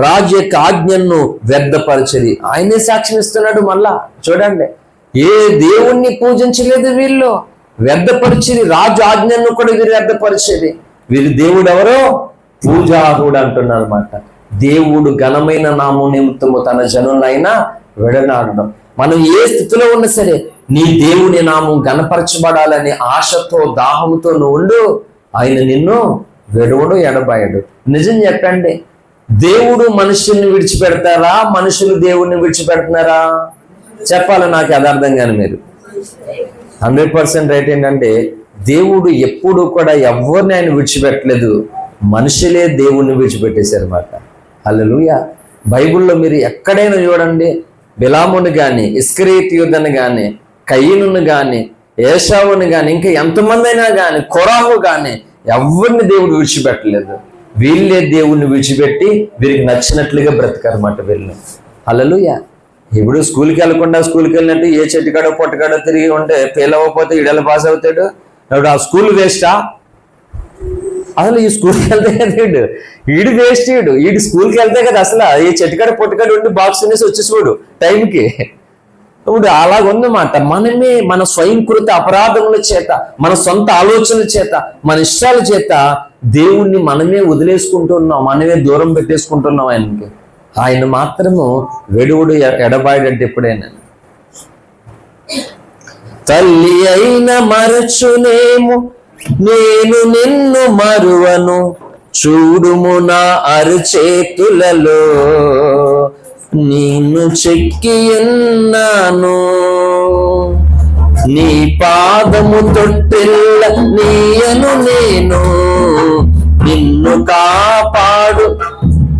రాజు యొక్క ఆజ్ఞను వ్యర్థపరచది. ఆయనే సాక్ష్యం ఇస్తున్నాడు. మళ్ళా చూడండి, ఏ దేవుణ్ణి పూజించలేదు వీళ్ళు, వ్యర్థపరిచేది. రాజు ఆజ్ఞను కూడా వీరు వ్యర్థపరిచేది. వీరి దేవుడు ఎవరో? పూజారుడు అంటున్నారు అన్నమాట. దేవుడు ఘనమైన నామం నిమిత్తము తన జనులైనా విడనాడడం. మనం ఏ స్థితిలో ఉన్నా సరే నీ దేవుని నామం గణపరచబడాలని ఆశతో, దాహంతో నువ్వు ఉండు. ఆయన నిన్ను విడవడు, ఎడబాయడు. నిజం చెప్పండి, దేవుడు మనుషుల్ని విడిచిపెడతారా? మనుషులు దేవుడిని విడిచిపెడుతున్నారా? చెప్పాలి, నాకు యథార్థం కానీ మీరు 100% రైట్. ఏంటంటే దేవుడు ఎప్పుడు కూడా ఎవరిని ఆయన విడిచిపెట్టలేదు, మనుషులే దేవుణ్ణి విడిచిపెట్టేశారు అన్నమాట. హల్లెలూయా. బైబిల్లో మీరు ఎక్కడైనా చూడండి, బిలాముని కానీ, ఇస్కరియోతీయును కానీ, కయీనును కానీ, ఏశావుని కానీ, ఇంకా ఎంతమంది అయినా కానీ, కొరాహు కానీ ఎవరిని దేవుడు విడిచిపెట్టలేదు. వీళ్ళే దేవుణ్ణి విడిచిపెట్టి వీరికి నచ్చినట్లుగా బ్రతకారు అన్నమాట వీళ్ళు. హల్లెలూయా. ఇప్పుడు స్కూల్కి వెళ్ళకుండా స్కూల్కి వెళ్ళినట్టు ఏ చెట్టుకాడో పొట్టకాడో తిరిగి ఉంటే ఫెయిల్ అవ్వకపోతే ఈడెలా పాస్ అవుతాడు? ఇప్పుడు ఆ స్కూల్ వేస్టా? అసలు ఈ స్కూల్కి వెళ్తే కదా ఈడు వేస్ట్. ఈడు స్కూల్కి వెళ్తే కదా అసలు ఈ చెట్టుకాడ పొట్టకాడ ఉండి బాక్స్ అనేసి వచ్చేసివాడు టైంకి. ఇప్పుడు అలాగుందన్నమాట. మనమే మన స్వయంకృత అపరాధముల చేత, మన సొంత ఆలోచనల చేత, మన ఇష్టాల చేత దేవుణ్ణి మనమే వదిలేసుకుంటున్నాం, మనమే దూరం పెట్టేసుకుంటున్నాం ఆయనకి. ఆయన మాత్రము వెడువుడు, ఎడబాయడంటే ఎప్పుడైనా. తల్లి అయిన మరచునేమో నేను నిన్ను మరువను, చూడుము నా అరచేతులలో నిన్ను చెక్కి ఉన్నాను. నీ పాదము తొట్టెల్ల నీయను నేను, నిన్ను కాపాడు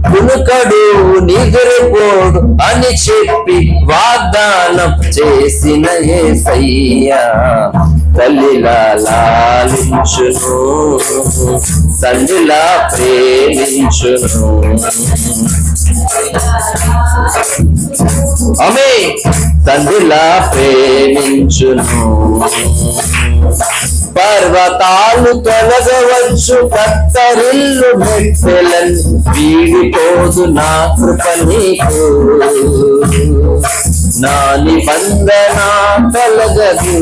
కునుకడు నిద్రపోడు అని చెప్పి వాగ్దానం చేసిన యేసయ్యా తల్లిలా లాలించును, తండ్రిలా ప్రేమించును. ఆమేన్. తండ్రిలా ప్రేమించును. పర్వతాలు తొలగవచ్చు, కత్తరిల్లు మెట్టెలను వీడిపోదు నా కృప నీకు, నా నిబంధన తొలగదు.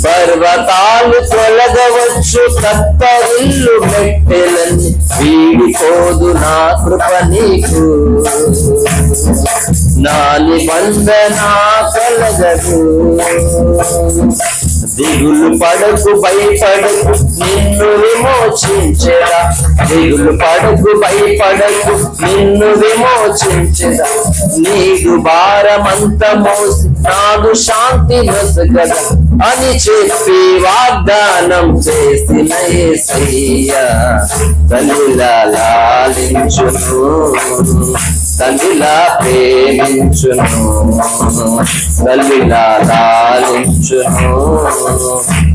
పర్వతాలు తొలగవచ్చు, కత్తరిల్లు మెట్టెలను వీడిపోదు నా కృప నీకు, నా నిబంధన తొలగదు. దిగులు పడకు భయపడకు నిన్ను విమోచించెదా, దిగులు పడకు భయపడకు నిన్ను విమోచించెదా, నీకు భారమంత మోసి నాదు శాంతి నొసగదా అని చెప్పి వాగ్దానం చేసిన యేసయ్యా తల్లిలా లాలించును, తల్లిలా ప్రేమించును, తల్లిలా లాలించును,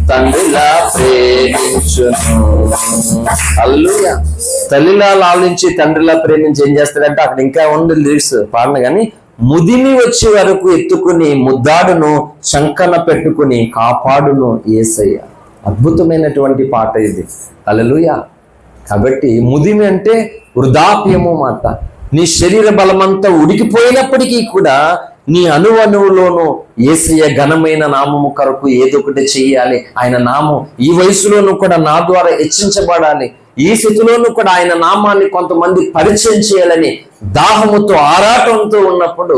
తండ్రిలా ప్రేమించును. హల్లెలూయా. తల్లిలా లాలించి తండ్రిలా ప్రేమించి ఏం చేస్తాడంటే, అక్కడ ఇంకా ఉంది లిరిక్స్ పాడను కానీ, ముదిమి వచ్చే వరకు ఎత్తుకుని ముద్దాడును, శంకన పెట్టుకుని కాపాడును యేసయ్య. అద్భుతమైనటువంటి పాట ఇది. హల్లెలూయా. కాబట్టి ముదిమి అంటే వృద్ధాప్యము మాట. నీ శరీర బలమంతా ఉడికిపోయినప్పటికీ కూడా నీ అణువులోనూ యేసయ్య ఘనమైన నామము కొరకు ఏదో ఒకటి చెయ్యాలి. ఆయన నామం ఈ వయసులోనూ కూడా నా ద్వారా హెచ్చించబడాలి. ఈ స్థితిలోనూ కూడా ఆయన నామాన్ని కొంతమంది పరిచయం చేయాలని దాహముతో ఆరాటంతో ఉన్నప్పుడు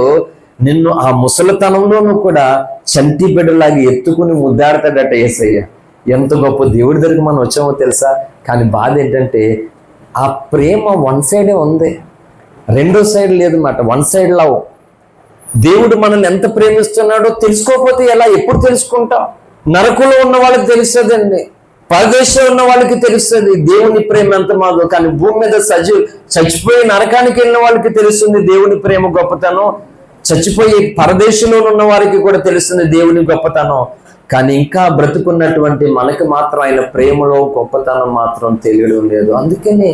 నిన్ను ఆ ముసలితనంలోనూ కూడా చంటి బిడ్డలాగా ఎత్తుకుని ముద్దాడతాడట యేసయ్య. ఎంత గొప్ప దేవుడి దగ్గరికి మనం వచ్చామో తెలుసా. కానీ బాధ ఏంటంటే ఆ ప్రేమ వన్ సైడే ఉంది, రెండో సైడ్ లేదు మాట. One side love. దేవుడు మనల్ని ఎంత ప్రేమిస్తున్నాడో తెలుసుకోకపోతే ఎలా, ఎప్పుడు తెలుసుకుంటాం? నరకులో ఉన్న వాళ్ళకి తెలుస్తుందండి, పరదేశంలో ఉన్న వాళ్ళకి తెలుస్తుంది దేవుని ప్రేమ ఎంత మాదో. కానీ భూమి మీద చచ్చిపోయి నరకానికి వెళ్ళిన వాళ్ళకి తెలుస్తుంది దేవుని ప్రేమ గొప్పతనం. చచ్చిపోయి పరదేశంలో ఉన్న వారికి కూడా తెలుస్తుంది దేవుని గొప్పతనం. కానీ ఇంకా బ్రతుకున్నటువంటి మనకి మాత్రం ఆయన ప్రేమలో గొప్పతనం మాత్రం తెలియడం లేదు. అందుకని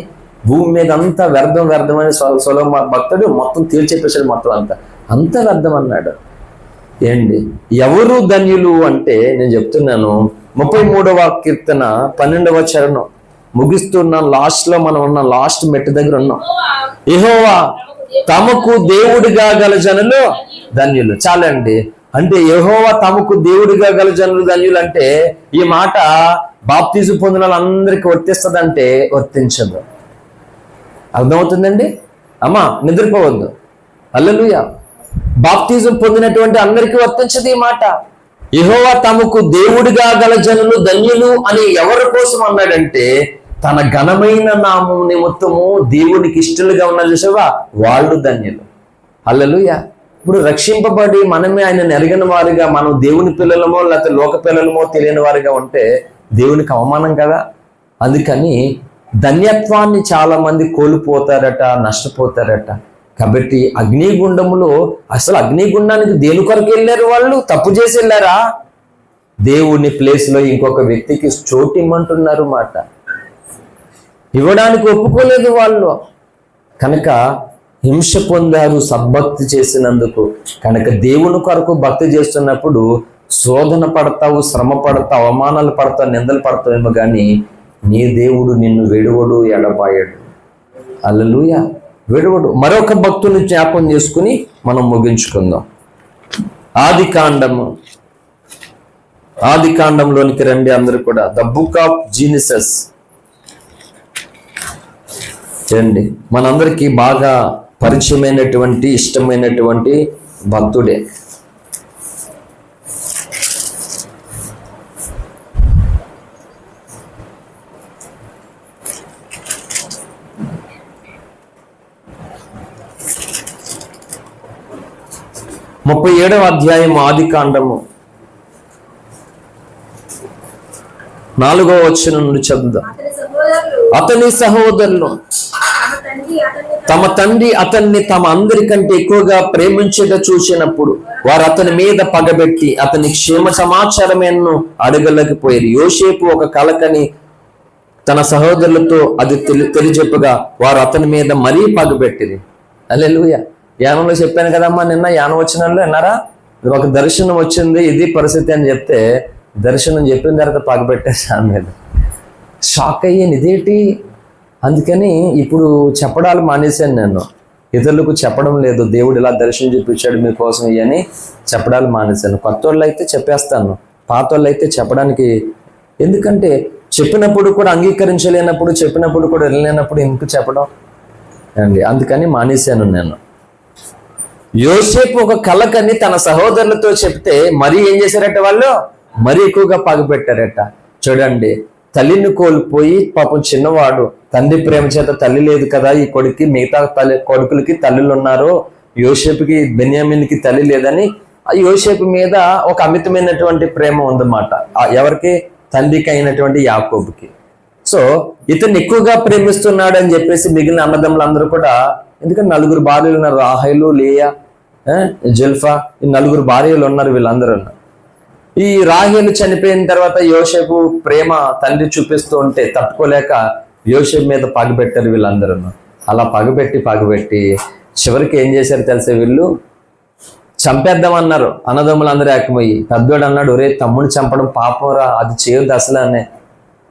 భూమి మీద అంతా వ్యర్థమని సొలొమోను భక్తుడు మొత్తం తేల్చెప్పేశాడు. మొత్తం అంత వ్యర్థం అన్నాడు. ఏంటి ఎవరు ధన్యులు అంటే నేను చెప్తున్నాను. 33వ కీర్తన 12వ చరణం ముగిస్తున్నాం. లాస్ట్ లో మనం ఉన్నాం, లాస్ట్ మెట్టు దగ్గర ఉన్నాం. యెహోవా తమకు దేవుడిగా గల జనులు ధన్యులు. చాలండి. అంటే యెహోవా తమకు దేవుడిగా గల జనులు ధన్యులు అంటే ఈ మాట బాప్తిజం పొందిన వాళ్ళందరికీ వర్తిస్తుందంటే వర్తించదు. అర్థమవుతుందండి? అమ్మా నిద్రపోవద్దు. హల్లెలూయా. బాప్తిజం పొందినటువంటి అందరికీ వర్తించదు ఈ మాట. యెహోవా తమకు దేవుడిగా గల జనులు ధన్యులు అని ఎవరి కోసం అన్నాడంటే తన ఘనమైన నామం నిమిత్తము దేవునికి ఇష్టలుగా ఉన్నారు చూసావా, వాళ్ళు ధన్యులు. హల్లెలూయా. ఇప్పుడు రక్షింపబడి మనమే ఆయన ఎరగిన వారిగా, మనం దేవుని పిల్లలమో లేకపోతే లోక పిల్లలమో తెలియని వారిగా ఉంటే దేవునికి అవమానం కదా. అందుకని ధన్యత్వాన్ని చాలా మంది కోల్పోతారట, నష్టపోతారట. కాబట్టి అగ్నిగుండములో అసలు అగ్నిగుండానికి దేని కొరకు వెళ్ళారు? వాళ్ళు తప్పు చేసి వెళ్ళారా? దేవుని ప్లేస్లో ఇంకొక వ్యక్తికి చోటు ఇమ్మంటున్నారు మాట. ఇవ్వడానికి ఒప్పుకోలేదు వాళ్ళు. కనుక హింస పొందారు సద్భక్తి చేసినందుకు. కనుక దేవుని కొరకు భక్తి చేస్తున్నప్పుడు శోధన పడతావు, శ్రమ పడతావు, అవమానాలు పడతావు, నిందలు పడతావేమో కానీ నీ దేవుడు నిన్ను విడువడు, ఎడబాయడు. హల్లెలూయా. విడువడు. మరొక భక్తుని జ్ఞాపం చేసుకుని మనం ముగించుకుందాం. ఆది కాండంలోనికి రండి అందరూ కూడా. ద బుక్ ఆఫ్ జీనిసస్ రండి. మనందరికీ బాగా పరిచయమైనటువంటి ఇష్టమైనటువంటి భక్తుడే. ముప్పై 37వ అధ్యాయం ఆది కాండము 4వ వచనం నుండి చదువుదాం. అతని సహోదరులు తమ తండ్రి అతన్ని తమ అందరికంటే ఎక్కువగా ప్రేమించట చూసినప్పుడు వారు అతని మీద పగబెట్టి అతని క్షేమ సమాచారమేను అడగలేకపోయారు. యోసేపు ఒక కలకని తన సహోదరులతో అది తెలియజెప్పగా వారు అతని మీద మరీ పగబెట్టింది. హల్లెలూయా. యానంలో చెప్పాను కదమ్మా, నిన్న యానం వచ్చినాల్లో విన్నారా? ఒక దర్శనం వచ్చింది, ఇది పరిస్థితి అని చెప్తే దర్శనం చెప్పిన తర్వాత పగబెట్టారు దాని మీద. షాక్ అయ్యాను, ఇదేంటి? అందుకని ఇప్పుడు చెప్పడాలు మానేశాను. నేను ఇతరులకు చెప్పడం లేదు, దేవుడు ఇలా దర్శనం చూపించాడు మీకోసం ఇవని చెప్పడాలు మానేశాను. కొత్త వాళ్ళు అయితే చెప్పేస్తాను, పాత వాళ్ళు అయితే చెప్పడానికి, ఎందుకంటే చెప్పినప్పుడు కూడా అంగీకరించలేనప్పుడు, చెప్పినప్పుడు కూడా వెళ్ళలేనప్పుడు ఎందుకు చెప్పడం అండి, అందుకని మానేశాను నేను. యోసేపు ఒక కలకని తన సహోదరులతో చెప్తే మరీ ఏం చేశారట వాళ్ళు? మరీ ఎక్కువగా పగబెట్టారట. చూడండి, తల్లిని కోల్పోయి పాపం చిన్నవాడు, తండ్రి ప్రేమ చేత తల్లి లేదు కదా ఈ కొడుక్కి, మిగతా కొడుకులకి తల్లులు ఉన్నారు, యోసేపుకి బెన్యామీన్కి తల్లి లేదని ఆ యోసేపు మీద ఒక అమితమైనటువంటి ప్రేమ ఉందన్నమాట. ఎవరికి? తండ్రికి అయినటువంటి యాకోబుకి. సో ఇతన్ని ఎక్కువగా ప్రేమిస్తున్నాడు అని చెప్పేసి మిగిలిన అన్నదమ్ములందరూ కూడా, ఎందుకంటే 4 భార్యలు ఉన్నారు, రాహేలు, లేయా, జల్ఫా, ఈ 4 భార్యలు ఉన్నారు వీళ్ళందరూ. ఈ రాహేలు చనిపోయిన తర్వాత యోసేపు ప్రేమ తండ్రి చూపిస్తూ ఉంటే తట్టుకోలేక యోసేపు మీద పగబెట్టారు వీళ్ళందరూ. అలా పగబెట్టి చివరికి ఏం చేశారు తెలుసా? వీళ్ళు చంపేద్దామన్నారు అన్నదమ్ములందరూ ఏకమయ్యి. పెద్దోడు అన్నాడు, ఒరే తమ్ముని చంపడం పాపంరా, అది చేయొద్దు అసలు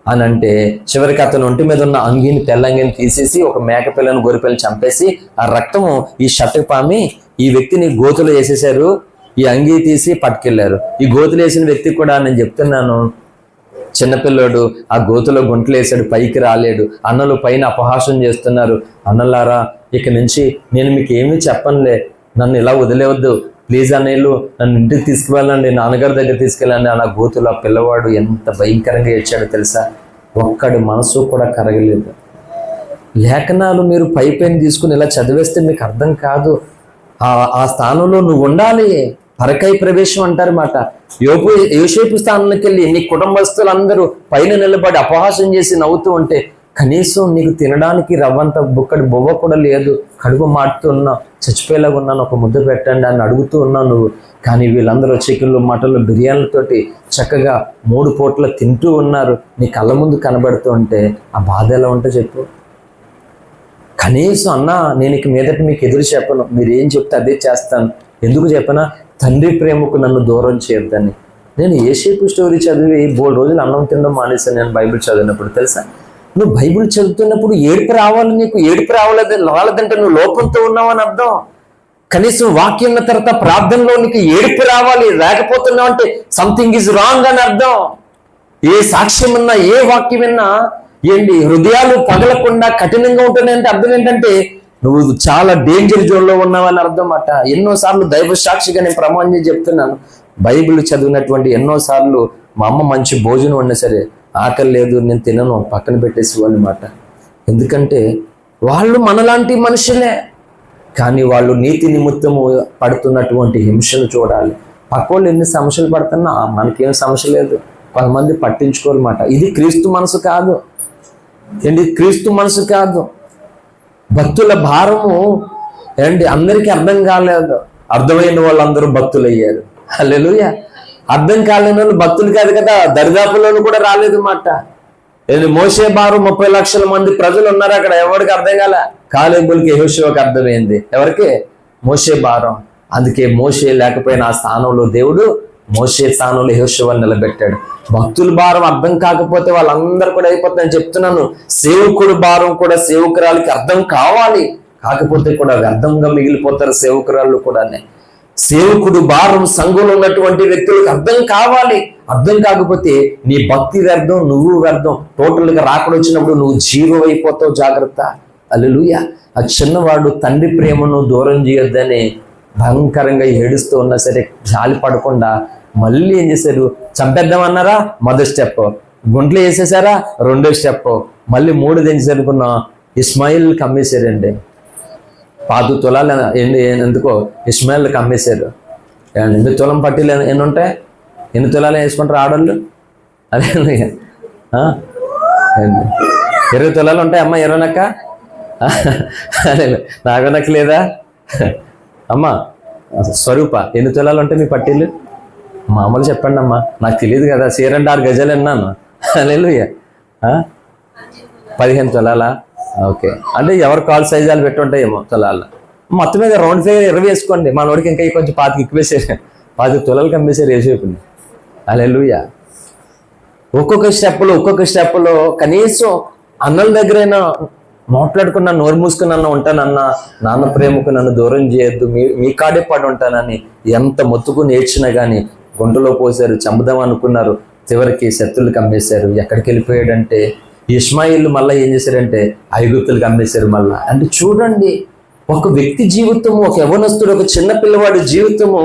అని అంటే చివరికి అతను ఒంటి మీద ఉన్న అంగీని, తెల్లంగిని తీసేసి ఒక మేకపిల్లని, గొర్రెపిల్లని చంపేసి ఆ రక్తము ఈ షర్టుకు పామి ఈ వ్యక్తిని గోతులో వేసేసారు. ఈ అంగీ తీసి పట్టుకెళ్లారు. ఈ గోతులు వేసిన వ్యక్తి కూడా నేను చెప్తున్నాను, చిన్నపిల్లోడు ఆ గోతులో గుంటలు వేసాడు, పైకి రాలేడు. అన్నలు పైన అపహాసం చేస్తున్నారు. అన్నలారా, ఇక నుంచి నేను మీకు ఏమీ చెప్పనులే, నన్ను ఇలా వదిలేవద్దు ప్లీజ్ అన్నయ్యలు, నన్ను ఇంటికి తీసుకువెళ్ళండి, నాన్నగారి దగ్గర తీసుకెళ్ళండి. ఆ గోతులో ఆ పిల్లవాడు ఎంత భయంకరంగా ఏడ్చాడో తెలుసా? ఒక్కడి మనసు కూడా కరగలేదు. లేఖనాలు మీరు పైపైన తీసుకుని ఇలా చదివేస్తే మీకు అర్థం కాదు. ఆ స్థానంలో నువ్వు ఉండాలి. పరకాయ ప్రవేశం అంటారన్నమాట. యోసేపు స్థానంలోకి వెళ్ళి నీ కుటుంబస్తులందరూ పైన నిలబడి అపహాసం చేసి నవ్వుతూ ఉంటే కనీసం నీకు తినడానికి రవ్వంత బుక్కడి బొవ్వ కూడా లేదు, కడుపు మాడుతూ ఉన్నావు, చచ్చిపోయేలాగా ఉన్నాను, ఒక ముద్ద పెట్టండి అని అడుగుతూ ఉన్నావు నువ్వు. కానీ వీళ్ళందరూ చికెన్లు, మటన్లు, బిర్యానీలతోటి చక్కగా 3 పూటలు తింటూ ఉన్నారు. నీ కళ్ళ ముందు కనబడుతూ ఉంటే ఆ బాధ ఎలా ఉంటే చెప్పు. కనీసం అన్నా నేను ఇక మీదట మీకు ఎదురు చెప్పను, మీరు ఏం చెప్తే అదే చేస్తాను. ఎందుకు చెప్పనా? తండ్రి ప్రేమకు నన్ను దూరం చేయొద్దని. నేను యోసేపు స్టోరీ చదివి 3 రోజులు అన్నం తినడం మానేశాను నేను బైబిల్ చదివినప్పుడు. తెలుసా? నువ్వు బైబిల్ చదువుతున్నప్పుడు ఏడుపు రావాలి. నీకు ఏడుపు రావాలంటే నువ్వు లోపంతో ఉన్నావు అని అర్థం. కనీసం వాక్యం ఉన్న తర్వాత ప్రార్థనలో నీకు ఏడుపు రావాలి. లేకపోతున్నావు అంటే సంథింగ్ ఈజ్ రాంగ్ అని అర్థం. ఏ సాక్ష్యం ఉన్నా, ఏ వాక్యం విన్నా ఏంటి హృదయాలు పగలకుండా కఠినంగా ఉంటున్నాయంటే అర్థం ఏంటంటే నువ్వు చాలా డేంజర్ జోన్లో ఉన్నావని అర్థం అట. ఎన్నోసార్లు దైవ సాక్షిగా నేను ప్రమాణం చేసి చెప్తున్నాను, బైబిల్ చదివినటువంటి ఎన్నోసార్లు మా అమ్మ మంచి భోజనం ఉన్నా సరే ఆకలి లేదు నేను తినను, పక్కన పెట్టేసి అన్నమాట. ఎందుకంటే వాళ్ళు మనలాంటి మనుషులే, కానీ వాళ్ళు నీతి నిమిత్తము పడుతున్నటువంటి హింసను చూడాలి. పక్క వాళ్ళు ఎన్ని సమస్యలు పడుతున్నా మనకేం సమస్య లేదు, కొంతమంది పట్టించుకోరన్నమాట. ఇది క్రీస్తు మనసు కాదు ఏంటి, క్రీస్తు మనసు కాదు. భక్తుల భారము ఏంటి అందరికీ అర్థం కాలేదు, అర్థమైన వాళ్ళందరూ భక్తులు అయ్యారు. హల్లెలూయా. అర్థం కాలేని వాళ్ళు భక్తులు కాదు కదా, దరిదాపులను కూడా రాలేదు మాట. మోషే భారం 30 లక్షల మంది ప్రజలు ఉన్నారు అక్కడ, ఎవరికి అర్థం కాలే. కాలేబులకి యెహోషువకి అర్థమైంది, ఎవరికి? మోషే భారం. అందుకే మోషే లేకపోయిన ఆ స్థానంలో దేవుడు మోషే స్థానంలో యెహోషువని నిలబెట్టాడు. భక్తుల భారం అర్థం కాకపోతే వాళ్ళందరూ కూడా అయిపోతుందని చెప్తున్నాను. సేవకుడు భారం కూడా సేవకురాలకి అర్థం కావాలి, కాకపోతే కూడా వ్యర్థంగా మిగిలిపోతారు సేవకురాళ్ళు కూడానే. సేవకుడు భారం సంఘంలో ఉన్నటువంటి వ్యక్తులకు అర్థం కావాలి. అర్థం కాకపోతే నీ భక్తి వ్యర్థం, నువ్వు వ్యర్థం. టోటల్గా రాకడ వచ్చినప్పుడు నువ్వు జీరో అయిపోతావు, జాగ్రత్త. హల్లెలూయా. ఆ చిన్నవాడు తండ్రి ప్రేమను దూరం చేయొద్దని భయంకరంగా ఏడుస్తూ ఉన్నా సరే జాలి పడకుండా మళ్ళీ ఏం చేశారు? చంపేద్దామన్నారా? మొదటి స్టెప్. గుంట్లో వేసేసారా? 2వ స్టెప్. మళ్ళీ 3ది ఏం చేశారు అనుకున్నా? ఇస్మాయిల్కి అమ్మేశారండి. 5 తులాలు ఎందుకో ఇస్మాయిల్కి అమ్మేశారు. 8 తులం పట్టీలు ఎన్ని ఉంటాయి? 8 తులాలు వేసుకుంటారు ఆడవాళ్ళు. అదే 20 తులాలు ఉంటాయి అమ్మ, 20నక్క నాకు నాకు లేదా అమ్మా స్వరూప ఎన్ని తులాలు ఉంటాయి మీ పట్టీలు? మామూలు చెప్పండి అమ్మా, నాకు తెలియదు కదా. చీర అంటే 6 గజాలు విన్నాను. హల్లెలూయా. 15 తులాలా? ఓకే, అంటే ఎవరు కాల్ సైజాలు పెట్టుంటాయేమో తులాల. మొత్తం మీద రౌండ్ ఫిగర్ 20 వేసుకోండి. మా నోడికి ఇంకా కొంచెం 25 ఎక్కువేసారు. 25 తులాలు అమ్మేశారు యేసేపుని. హల్లెలూయా. ఒక్కొక్క స్టెప్లో కనీసం అన్నల దగ్గరైనా మాట్లాడుకున్నా, నోరు మూసుకున్నా ఉంటానన్నా, నాన్న ప్రేమకు నన్ను దూరం చేయొద్దు, మీ కాడే పడి ఉంటానని ఎంత మొత్తుకు నేర్చినా కానీ గుంటలో పోసారు, చంపుదాం అనుకున్నారు. చివరికి శత్రువులకు అమ్మేశారు. ఎక్కడికి వెళ్ళిపోయాడంటే ఇష్మాయిల్ మళ్ళీ ఏం చేశారంటే ఐగుప్తులకు అమ్మేశారు మళ్ళా. అంటే చూడండి, ఒక వ్యక్తి జీవితము, ఒక యవనస్తుడు, ఒక చిన్న పిల్లవాడి జీవితము,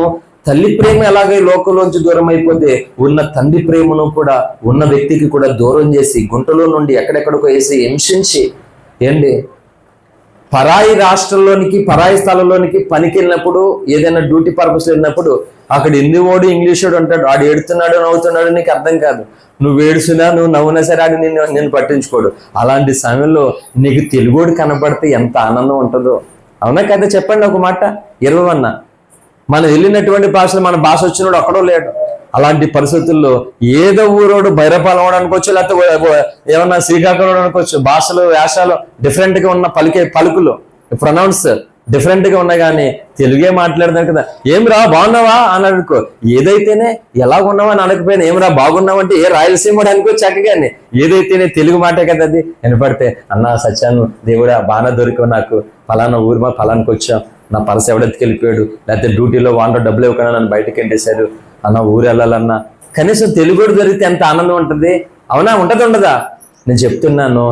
తల్లి ప్రేమ ఎలాగై లోకంలోంచి దూరం అయిపోతే ఉన్న తండ్రి ప్రేమను కూడా ఉన్న వ్యక్తికి కూడా దూరం చేసి గుంటలో నుండి ఎక్కడెక్కడికో వేసి హింసించి ఏంటి పరాయి రాష్ట్రంలోనికి, పరాయి స్థలంలోనికి పనికి వెళ్ళినప్పుడు, ఏదైనా డ్యూటీ పర్పస్ వెళ్ళినప్పుడు అక్కడ హిందీవాడు ఇంగ్లీషోడు అంటాడు. ఆడు ఏడుతున్నాడు, నవ్వుతున్నాడు, నీకు అర్థం కాదు. నువ్వు ఏడుస్తున్నా, నువ్వు నవ్వునా సరే ఆడు నేను పట్టించుకోడు. అలాంటి సమయంలో నీకు తెలుగోడు కనపడితే ఎంత ఆనందం ఉంటుందో. అవునా కదా? చెప్పండి ఒక మాట. 20 మనం వెళ్ళినటువంటి భాషలో మన భాష వచ్చినోడు ఒక్కడో లేడు. అలాంటి పరిస్థితుల్లో ఏదో ఊరోడు బైరపాలెం అనుకోవచ్చు, లేకపోతే ఏమన్నా శ్రీకాకుళం అనుకోవచ్చు. భాషలు, వేషాలు డిఫరెంట్గా ఉన్న పలుకులు, ప్రొనౌన్స్ డిఫరెంట్గా ఉన్నా కానీ తెలుగే మాట్లాడతారు కదా. ఏమిరా బాగున్నావా అని అనుకో, ఏదైతేనే ఎలా ఉన్నావా అని అనకపోయినా ఏమిరా బాగున్నావంటే ఏ రాయలసీమ అనుకో చక్కగానే, ఏదైతేనే తెలుగు మాటే కదా అది. వినపడితే అన్నా సత్యాను దేవుడా బాగా దొరికావు, నాకు ఫలానా ఊరు మా ఫలానికి వచ్చాం, నా పర్స్ ఎవడెత్తికి వెళ్ళిపోయాడు, లేకపోతే డ్యూటీలో వాంటో డబ్బులు ఇవ్వకుండా నన్ను బయటకు ఎంటేశారు అన్న, ఊరు వెళ్ళాలన్నా కనీసం తెలుగు దొరికితే ఎంత ఆనందం ఉంటుంది. అవునా? ఉండదా? నేను చెప్తున్నాను,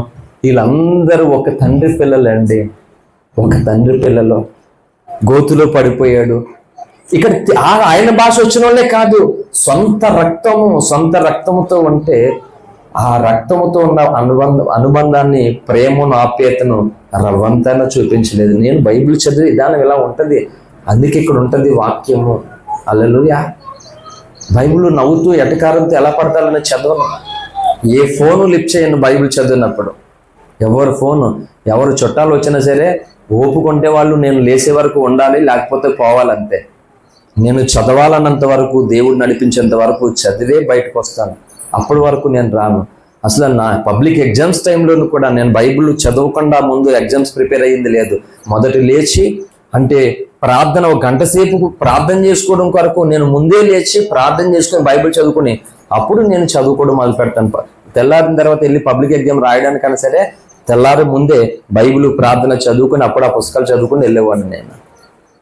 వీళ్ళందరూ ఒక తండ్రి పిల్లలండి. ఒక తండ్రి పిల్లలు. గోతులో పడిపోయాడు. ఇక్కడ ఆయన భాష వచ్చిన వాళ్ళే కాదు, సొంత రక్తముతో ఉంటే ఆ రక్తముతో ఉన్న అనుబంధాన్ని, ప్రేమను, ఆప్యాయతను రవ్వంతాన చూపించలేదు. నేను బైబిల్ చదివి విధానం ఇలా ఉంటుంది. అందుకే ఇక్కడ ఉంటుంది వాక్యము. హల్లెలూయా. బైబిల్ నవ్వుతూ ఎటకారంతో ఎలా పడతాలని చదవను. ఏ ఫోను లిఫ్ట్ చేయను బైబిల్ చదివినప్పుడు. ఎవరు చుట్టాలు వచ్చినా సరే ఓపుకుంటే వాళ్ళు నేను లేసే వరకు ఉండాలి, లేకపోతే పోవాలంతే. నేను చదవాలన్నంత వరకు, దేవుడు నడిపించేంత వరకు చదివే బయటకు వస్తాను. అప్పటి వరకు నేను రాను. అసలు నా పబ్లిక్ ఎగ్జామ్స్ టైంలోనూ కూడా నేను బైబిల్ చదవకుండా ముందు ఎగ్జామ్స్ ప్రిపేర్ అయ్యింది లేదు. మొదట లేచి అంటే ప్రార్థన, 1 గంట సేపు ప్రార్థన చేసుకోవడం కొరకు నేను ముందే లేచి ప్రార్థన చేసుకుని బైబిల్ చదువుకుని అప్పుడు నేను చదువుకోవడం మొదలు పెడతాను. తెల్లారిన తర్వాత వెళ్ళి పబ్లిక్ ఎగ్జామ్ రాయడానికైనా సరే తెల్లారి ముందే బైబిల్ ప్రార్థన చదువుకుని అప్పుడు ఆ పుస్తకాలు చదువుకుని వెళ్ళేవాడిని నేను.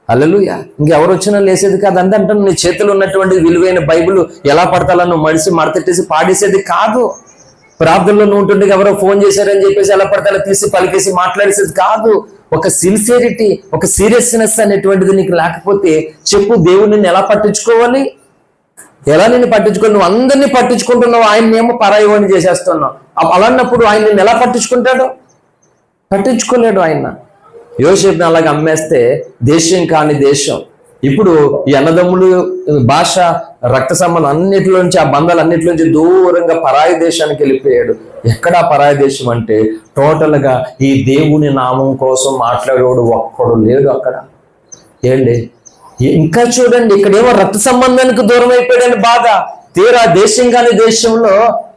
హల్లెలూయా. ఇంకెవరు వచ్చినా లేసేది కాదు. అంటే నీ చేతిలో ఉన్నటువంటి విలువైన బైబిల్ ఎలా పడతాలో మడిసి మడతెట్టేసి పాడేసేది కాదు. ప్రార్థనలో నువ్వు ఉంటుండే ఎవరో ఫోన్ చేశారని చెప్పేసి ఎలా పడతాలో తీసి పలికేసి మాట్లాడేసేది కాదు. ఒక సిన్సియరిటీ, ఒక సీరియస్నెస్ అనేటువంటిది నీకు లేకపోతే చెప్పు, దేవుడు నిన్ను ఎలా పట్టించుకోవాలి? ఎలా నిన్ను పట్టించుకోవాలి? నువ్వు అందరినీ పట్టించుకుంటున్నావు, ఆయన్నేమో పరాయివాణ్ణి చేసేస్తున్నావు. అలాన్నప్పుడు ఆయన నిన్ను ఎలా పట్టించుకుంటాడు? పట్టించుకోలేడు ఆయన. యోసేపుని అలాగే అమ్మేస్తే దేశం కాని దేశం. ఇప్పుడు ఈ అన్నదమ్ములు, భాష, రక్త సంబంధం అన్నిటిలోంచి, ఆ బంధాలు అన్నిటిలోంచి దూరంగా పరాయి దేశానికి వెళ్ళిపోయాడు. ఎక్కడా పరాయి దేశం అంటే టోటల్గా ఈ దేవుని నామం కోసం మాట్లాడేవాడు ఒక్కడు లేడు అక్కడ. ఏంటి ఇంకా చూడండి, ఇక్కడేమో రక్త సంబంధానికి దూరం అయిపోయాడని బాధ. తీరా దేశం కాని దేశంలో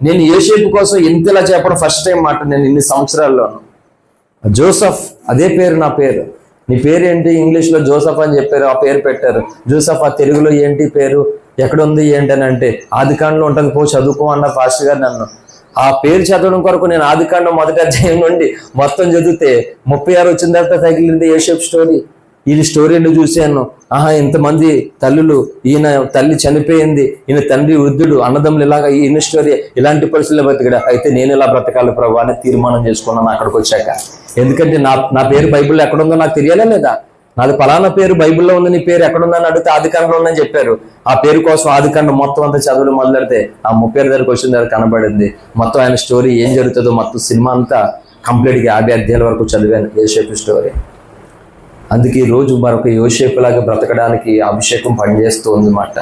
నేను యోసేపు కోసం ఇంతలా చెప్పడం ఫస్ట్ టైం మాట నేను ఇన్ని సంవత్సరాల్లోనూ. జోసఫ్, అదే పేరు నా పేరు. నీ పేరు ఏంటి? ఇంగ్లీష్లో జోసఫ్ అని చెప్పారు, ఆ పేరు పెట్టారు. జోసఫ్ ఆ తెలుగులో ఏంటి పేరు, ఎక్కడుంది ఏంటి అని అంటే ఆదికాండంలో ఉంటుంది, పో చదువుకో అన్న ఫాస్ట్ గారు నన్ను. ఆ పేరు చదవడం కొరకు నేను ఆదికాండం 1వ అధ్యాయం నుండి మొత్తం చదివితే 36 వచ్చిన తర్వాత తగిలింది యోసేపు స్టోరీ. ఈ స్టోరీని చూశాను. ఇంతమంది తల్లులు, ఈయన తల్లి చనిపోయింది, ఈయన తండ్రి వృద్ధుడు, అన్నదమ్ములు ఇలాగా, ఈయన స్టోరీ, ఇలాంటి పరిస్థితుల్లో బ్రతికడా, అయితే నేను ఇలా బ్రతకాలి ప్రభు అని తీర్మానం చేసుకున్నాను అక్కడికి వచ్చాక. ఎందుకంటే నా పేరు బైబిల్లో ఎక్కడుందో నాకు తెలియాలా లేదా? నాది పలానా పేరు బైబిల్లో ఉంది, నీ పేరు ఎక్కడుందని అడిగితే ఆదికాండంలో ఉందని చెప్పారు. ఆ పేరు కోసం ఆదికాండం మొత్తం అంతా చదువులు మొదలెడితే ఆ 30 దగ్గరకు వచ్చిన దగ్గర కనబడింది. మొత్తం ఆయన స్టోరీ ఏం జరుగుతుందో మొత్తం సినిమా అంతా కంప్లీట్గా 50 అధ్యాయాల వరకు చదివాను యోసేపు స్టోరీ. అందుకే ఈ రోజు మరొక యోసేపులాగా బ్రతకడానికి అభిషేకం పనిచేస్తూ ఉందన్నమాట.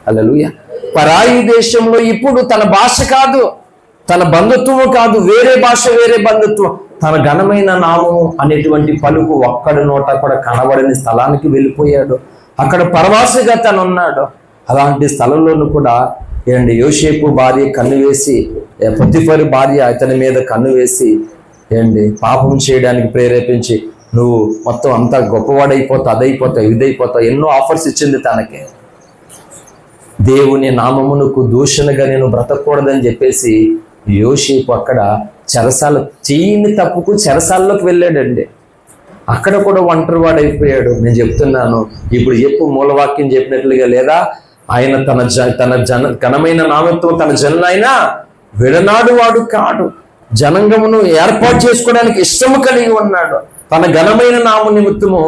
హల్లెలూయా. పరాయి దేశంలో ఇప్పుడు తన భాష కాదు, తన బంధుత్వము కాదు, వేరే భాష, వేరే బంధుత్వం. తన ఘనమైన నామము అనేటువంటి పలుకు ఒక్కడి నోట కూడా కనబడని స్థలానికి వెళ్ళిపోయాడు. అక్కడ పరవాసిగా తను ఉన్నాడు. అలాంటి స్థలంలోనూ కూడా ఏంటి యోసేపు భార్య కన్ను వేసి, పొతిఫరు భార్య అతని మీద కన్ను వేసి ఏంటి పాపం చేయడానికి ప్రేరేపించి, నువ్వు మొత్తం అంతా గొప్పవాడైపోతావు, అదైపోతావు, ఇదైపోతావు, ఎన్నో ఆఫర్స్ ఇచ్చింది తనకి. దేవుని నామమునకు దూషణగా నేను బ్రతకూడదని చెప్పేసి యోసేపు అక్కడ చెరసాల చేయని తప్పుకు చెరసాల్లోకి వెళ్ళాడండి. అక్కడ కూడా ఒంటరి వాడైపోయాడు. నేను చెప్తున్నాను, ఇప్పుడు చెప్పు మూలవాక్యం చెప్పినట్లుగా, లేదా ఆయన తన ఘనమైన నామంతో తన జనులైనా విడనాడు వాడు కాడు. జనాంగమును ఏర్పాటు చేసుకోవడానికి ఇష్టము కలిగి ఉన్నాడు. తన ఘనమైన నామ నిమిత్తము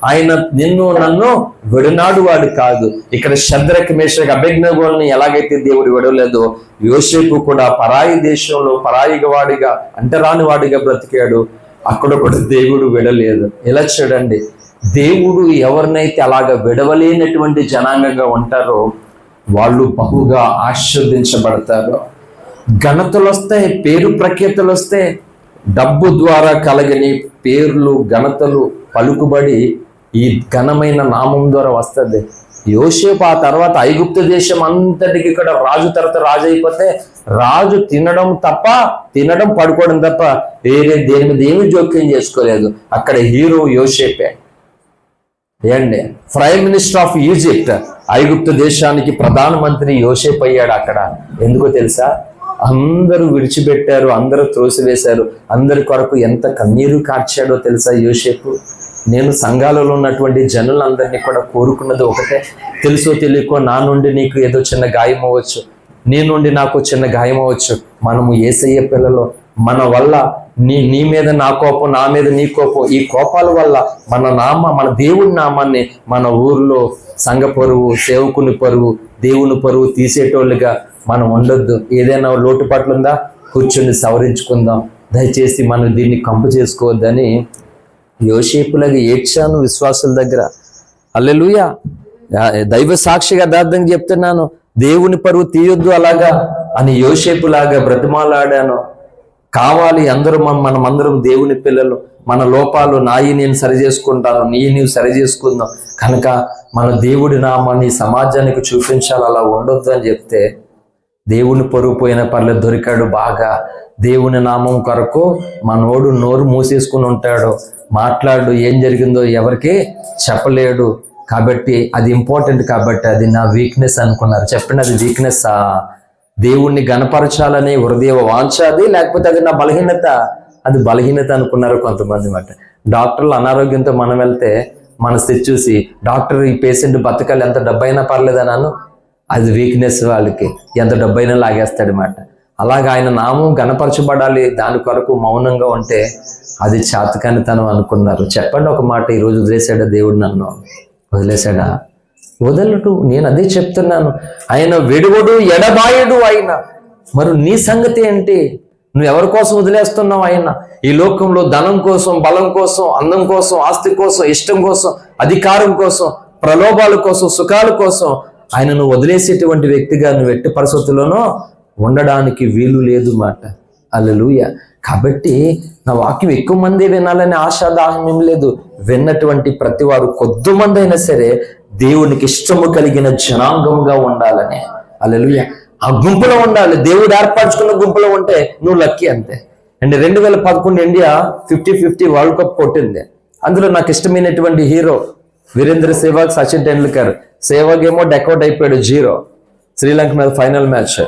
ఆయన నిన్ను నన్ను విడనాడు వాడు కాదు. ఇక్కడ శద్రక్ మేషక్ అబేద్నెగోల్ని ఎలాగైతే దేవుడు విడవలేదో, యోసేపు కూడా పరాయి దేశంలో పరాయి వాడిగా, అంటరాని వాడిగా బ్రతికాడు. అక్కడ కూడా దేవుడు విడలేదు. ఇలా చూడండి, దేవుడు ఎవరినైతే అలాగ విడవలేనటువంటి జనాంగంగా ఉంటారో వాళ్ళు బహుగా ఆశీర్వదించబడతారు. ఘనతలు వస్తాయి, పేరు ప్రఖ్యాతలు వస్తాయి. డబ్బు ద్వారా కలగని పేర్లు, ఘనతలు, పలుకుబడి ఈ ఘనమైన నామం ద్వారా వస్తుంది. యోసేపు ఆ తర్వాత ఐగుప్తు దేశం అంతటికి ఇక్కడ రాజు తర్వాత రాజు అయిపోతే, రాజు తినడం పడుకోవడం తప్ప వేరే దేని మీద ఏమి జోక్యం చేసుకోలేదు. అక్కడ హీరో యోసేపే. ఏండి ప్రైమ్ మినిస్టర్ ఆఫ్ ఈజిప్ట్, ఐగుప్తు దేశానికి ప్రధానమంత్రి యోసేపు అయ్యాడు అక్కడ. ఎందుకో తెలుసా? అందరూ విడిచిపెట్టారు, అందరూ త్రోసివేశారు. అందరి కొరకు ఎంత కన్నీరు కార్చాడో తెలుసా యోసేపు? నేను సంఘాలలో ఉన్నటువంటి జనులందరినీ కూడా కోరుకున్నది ఒకటే, తెలుసో తెలియకో నా నుండి నీకు ఏదో చిన్న గాయం అవ్వచ్చు, నీ నుండి నాకు చిన్న గాయం అవ్వచ్చు. మనము యేసయ్య పిల్లలు, మన వల్ల నీ మీద నా కోపం, నా మీద నీ కోపం, ఈ కోపాల వల్ల మన దేవుడి నామాన్ని మన ఊర్లో సంఘ పరువు, సేవకుని పరువు, దేవుని పరువు తీసేటోళ్ళుగా మనం ఉండొద్దు. ఏదైనా లోటుపాట్లు ఉందా, కూర్చొని సవరించుకుందాం. దయచేసి మనం దీన్ని కంపు చేసుకోవద్దని యోసేపులాగా ఏడ్చాను విశ్వాసుల దగ్గర. హల్లెలూయా. దైవ సాక్షిగా యథార్థంగా చెప్తున్నాను, దేవుని పరువు తీయొద్దు అలాగా అని యోసేపులాగా బ్రతిమాలాడాను. కావాలి అందరూ మనమందరం దేవుని పిల్లలు, మన లోపాలు నేను సరి చేసుకుంటాను, నీవు సరి చేసుకుందాం, కనుక మన దేవుడి నామాన్ని సమాజానికి చూపించాలి, అలా ఉండొద్దు అని చెప్తే, దేవుని పరువు పోయిన పర్లేదు దొరికాడు బాగా. దేవుని నామం కొరకు మనోడు నోరు మూసేసుకుని ఉంటాడు, మాట్లాడు, ఏం జరిగిందో ఎవరికి చెప్పలేడు. కాబట్టి అది ఇంపార్టెంట్, కాబట్టి అది నా వీక్నెస్ అనుకున్నారు. చెప్పండి, అది వీక్నెస్సా? దేవుణ్ణి గణపరచాలనే హృదయ వాంఛ అది, లేకపోతే అది నా బలహీనత? అది బలహీనత అనుకున్నారు కొంతమంది మాట. డాక్టర్లు అనారోగ్యంతో మనం వెళ్తే మన స్థితి చూసి, డాక్టర్ ఈ పేషెంట్ బతకాలి, ఎంత డబ్బైనా పర్లేదన్నాను, అది వీక్నెస్. వాళ్ళకి ఎంత డబ్బైనా లాగేస్తాడనమాట. అలాగే ఆయన నామం గణపరచబడాలి, దాని కొరకు మౌనంగా ఉంటే అది చాతకానితనం అనుకున్నారు. చెప్పండి ఒక మాట, ఈరోజు వదిలేశాడా దేవుడు? నన్ను వదిలేశాడా? వదలడు. నేను అదే చెప్తున్నాను, ఆయన విడువడు, ఎడబాయడు ఆయన. మరి నీ సంగతి ఏంటి? నువ్వు ఎవరి కోసం వదిలేస్తున్నావు ఆయన? ఈ లోకంలో ధనం కోసం, బలం కోసం, అందం కోసం, ఆస్తి కోసం, ఇష్టం కోసం, అధికారం కోసం, ప్రలోభాల కోసం, సుఖాల కోసం ఆయన నువ్వు వదిలేసేటువంటి వ్యక్తిగా నువ్వు ఎట్టి పరిస్థితుల్లోనూ ఉండడానికి వీలు లేదు మాట. హల్లెలూయా. కాబట్టి నా వాక్యం ఎక్కువ మంది వినాలని ఆశాదాహం ఏం లేదు. విన్నటువంటి ప్రతి వారు కొద్దిమంది అయినా సరే దేవునికి ఇష్టము కలిగిన జనాంగముగా ఉండాలని. హల్లెలూయా. ఆ గుంపులో ఉండాలి. దేవుడు ఏర్పరచుకున్న గుంపులో ఉంటే నువ్వు లక్కీ అంతే. అండ్ 2011 ఇండియా 50-50 వరల్డ్ కప్ కొట్టింది. అందులో నాకు ఇష్టమైనటువంటి హీరో వీరేంద్ర సెహ్వాగ్, సచిన్ టెండూల్కర్. సెహ్వాగ్ ఏమో డెకౌట్ అయిపోయాడు 0, శ్రీలంక మీద ఫైనల్ మ్యాచ్.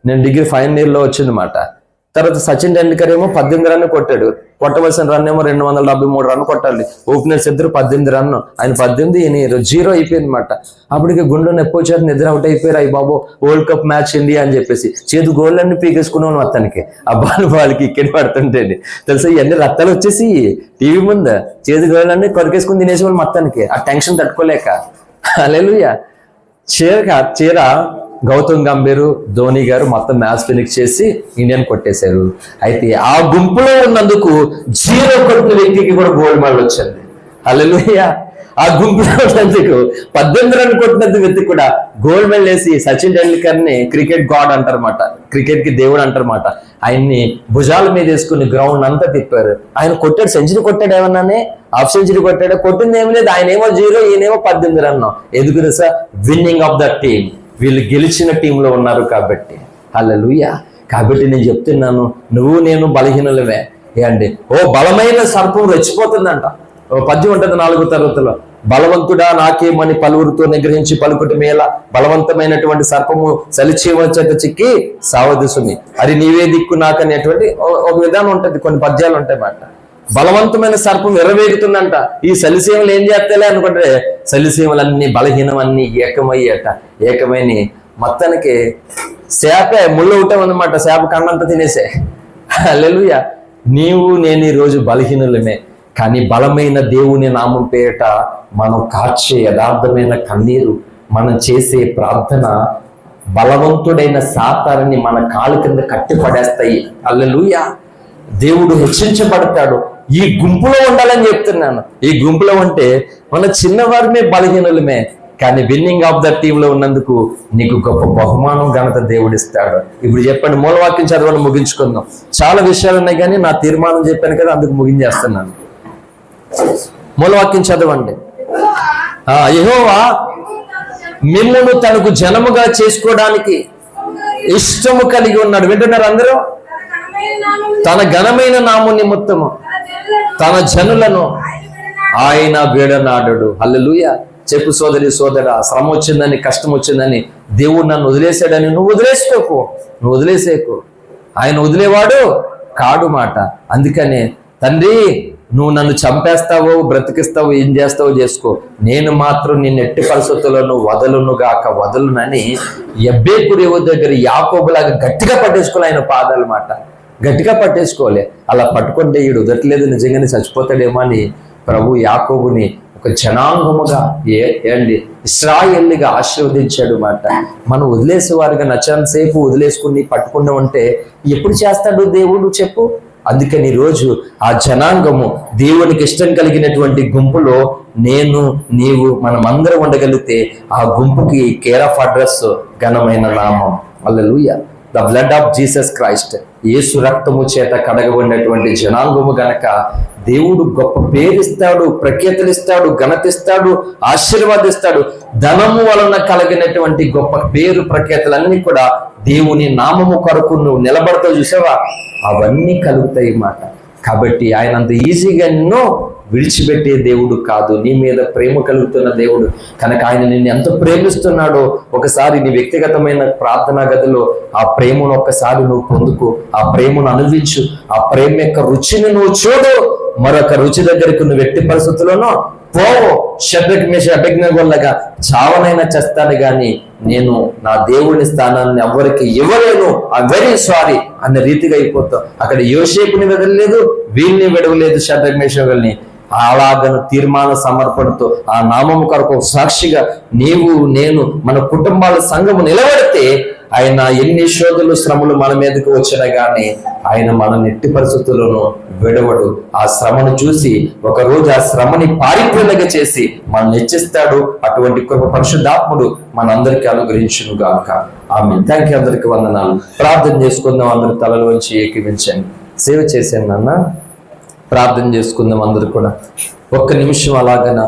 నేను డిగ్రీ ఫైనల్ ఇయర్లో వచ్చిందన్నమాట. తర్వాత సచిన్ టెండూల్కర్ ఏమో 18 రన్ కొట్టాడు. కొట్టవలసిన రన్ ఏమో 273 రన్ కొట్టాలి. ఓపెనర్స్ ఇద్దరు 18 రన్, ఆయన 18, ఈయన 0 అయిపోయింది అనమాట. అప్పటికి గుండె నొప్పి వచ్చారు, నిద్ర అవుట్ అయిపోయారు. అయ్యి బాబు వరల్డ్ కప్ మ్యాచ్ ఇండియా అని చెప్పేసి చేదు గోళ్ళన్నీ పీకేసుకున్నాను మొత్తానికి. ఆ వాళ్ళకి ఇక్కడ పడుతుంటేది తెలుసా, ఇవన్నీ రక్తాలు వచ్చేసి టీవీ ముందు చేదు గోళ్ళన్నీ కొరికేసుకుని తినేసి వాళ్ళు మొత్తానికి, ఆ టెన్షన్ తట్టుకోలేక. హల్లెలూయా. చీర గౌతమ్ గంభీర్, ధోని గారు మొత్తం మ్యాచ్ ఫినిష్ చేసి ఇండియన్ కొట్టేశారు. అయితే ఆ గుంపులో ఉన్నందుకు 0 కొట్టిన వ్యక్తికి కూడా గోల్డ్ మెడల్ వచ్చింది. హల్లెలూయా. ఆ గుంపులో ఉన్నందుకు 18 రన్ కొట్టినందుకు వ్యక్తి కూడా గోల్డ్ మెడల్ వేసి సచిన్ టెండూల్కర్ ని క్రికెట్ గాడ్ అంటారన్నమాట, క్రికెట్ కి దేవుడు అంటారన్నమాట. ఆయన్ని భుజాల మీద వేసుకుని గ్రౌండ్ అంతా తిప్పారు. ఆయన కొట్టాడు, సెంచరీ కొట్టాడు, ఏమన్నానే హాఫ్ సెంచరీ కొట్టాడు, కొట్టింది ఏమి లేదు. ఆయన ఏమో 0, ఈయనేమో 18 రన్. ఎందుకు తెలుసా? విన్నింగ్ ఆఫ్ ద టీమ్, వీళ్ళు గెలిచిన టీంలో ఉన్నారు కాబట్టి. హల్లెలూయా. కాబట్టి నేను చెప్తున్నాను, నువ్వు నేను బలహీనులమే. ఏండి, ఓ బలమైన సర్పం రెచ్చిపోతుందంట. ఓ పద్యం ఉంటుంది 4వ తరగతిలో, బలవంతుడా నాకేమని పలువురితో నిగ్రహించి పలుకుటి మేల, బలవంతమైనటువంటి సర్పము సలిచీమ చేత చిక్కి సావదిసుని, అది నీవే దిక్కు నాకు అనేటువంటి ఒక విధానం ఉంటుంది. కొన్ని పద్యాలు ఉంటాయి మాట. బలవంతమైన సర్పం ఎర్రవేగుతుందంట. ఈ సలిసీమలు ఏం చేస్తాలే అనుకుంటే, సలిసీమలన్నీ బలహీనమన్నీ ఏకమైని మొత్తానికి శాపే ముళ్ళు ఒకటే ఉందన్నమాట. శాప కన్నంతా తినేసే. హల్లెలూయా. నీవు నేను ఈరోజు బలహీనులమే, కానీ బలమైన దేవుని నామం పేరిట మనం కార్చే యథార్థమైన కన్నీరు, మనం చేసే ప్రార్థన బలవంతుడైన సాతాన్ని మన కాలు కింద కట్టి పడేస్తాయి. హల్లెలూయా. దేవుడు హెచ్చించబడతాడు. ఈ గుంపులో ఉండాలని చెప్తున్నాను. ఈ గుంపులో ఉంటే మన చిన్నవారిమే బలహీనులమే, కానీ విన్నింగ్ ఆఫ్ ద టీంలో ఉన్నందుకు నీకు గొప్ప బహుమానం ఘనత దేవుడిస్తాడు. ఇప్పుడు చెప్పండి, మూలవాక్యం చదవని ముగించుకుందాం. చాలా విషయాలు ఉన్నాయి కానీ నా తీర్మానం చెప్పాను కదా, అందుకు ముగించేస్తున్నాను. మూలవాక్యం చదవండి. యెహోవా మిమ్మును తనకు జనముగా చేసుకోవడానికి ఇష్టము కలిగి ఉన్నాడు. వింటున్నారు అందరూ? తన ఘనమైన నామం నిమిత్తము తన జనులను ఆయన వీడనాడు. హల్లెలూయా. చెప్పు సోదరి సోదరా, శ్రమ వచ్చిందని, కష్టం వచ్చిందని, దేవుడు నన్ను వదిలేశాడని నువ్వు వదిలేసేకు. ఆయన వదిలేవాడు కాడు మాట. అందుకనే తండ్రి, నువ్వు నన్ను చంపేస్తావో బ్రతికిస్తావో ఏం చేస్తావో చేసుకో, నేను మాత్రం నిన్ను ఎట్టి పరిస్థితులను వదలునని యబ్బేకు రేవు దగ్గర యాకోబులాగా గట్టిగా పట్టేసుకోవాలి. ఆయన పాదాల మాట గట్టిగా పట్టేసుకోవాలి. అలా పట్టుకుంటే ఈడు ఉదట్లేదు, నిజంగానే చచ్చిపోతాడేమో అని ప్రభు యాకోబుని ఒక జనాంగముగా ఇశ్రాయేలుగా ఆశీర్వదించాడు మాట. మనం వదిలేసేవారుగా నచ్చంతసేపు వదిలేసుకుని పట్టుకున్నా ఉంటే ఎప్పుడు చేస్తాడు దేవుడు చెప్పు? అందుకని ఈరోజు ఆ జనాంగము దేవునికి ఇష్టం కలిగినటువంటి గుంపులో నేను నీవు మనమందరం ఉండగలిగితే ఆ గుంపుకి కేర్ ఆఫ్ అడ్రస్ ఘనమైన నామం. Hallelujah. The blood of Jesus Christ, యేసు రక్తము చేత కడగబడినటువంటి జనాంగము గనక దేవుడు గొప్ప పేరిస్తాడు, ప్రఖ్యాతులిస్తాడు, ఘనతిస్తాడు, ఆశీర్వాదిస్తాడు. ధనము వలన కలిగినటువంటి గొప్ప పేరు ప్రఖ్యాతులన్నీ కూడా దేవుని నామము కొరకు నువ్వు నిలబడతావు చూసావా, అవన్నీ కలుగుతాయి మాట. కాబట్టి ఆయన అంత ఈజీగా ఎన్నో విడిచిపెట్టే దేవుడు కాదు, నీ మీద ప్రేమ కలుగుతున్న దేవుడు కనుక ఆయన నిన్ను ఎంత ప్రేమిస్తున్నాడో ఒకసారి నీ వ్యక్తిగతమైన ప్రార్థనా గదిలో ఆ ప్రేమను ఒక్కసారి నువ్వు పొందుకో, ఆ ప్రేమను అనుభవించు, ఆ ప్రేమ యొక్క రుచిని నువ్వు చూడు. మరొక రుచి దగ్గరికి నువ్వు ఎట్టి పరిస్థితుల్లోనో పోవు. శద్రక్ మేషక్ అబేద్నెగోలాగా చావనైనా చేస్తాను కానీ నేను నా దేవుని స్థానాన్ని ఎవరికి ఇవ్వలేను, ఐఎమ్ వెరీ సారీ అన్న రీతిగా అయిపోతావు. అక్కడ యోసేపుని వదలలేదు, వీళ్ళని విడవలేదు శద్రక్ మేషకుల్ని. అలాగను తీర్మాన సమర్పణతో ఆ నామము కొరకు సాక్షిగా నీవు నేను మన కుటుంబాల సంఘము నిలబడితే ఆయన ఎన్ని శోధనలు శ్రమలు మన మీదకి వచ్చినా కానీ ఆయన మన నెట్టి పరిస్థితులను విడవడు. ఆ శ్రమను చూసి ఒకరోజు ఆ శ్రమని పారిపోయేలాగా చేసి మనం హెచ్చిస్తాడు. అటువంటి కృప పరిశుద్ధాత్ముడు మనందరికీ అనుగ్రహించును గాక. ఆమేన్. Thank you. అందరికీ వందనాలు. ప్రార్థన చేసుకుందాం. అందరూ తలలు వంచి ఏకీవించండి. సేవ చేశాను నాన్న. ప్రార్థన చేసుకుందాం అందరూ కూడా. ఒక్క నిమిషం అలాగన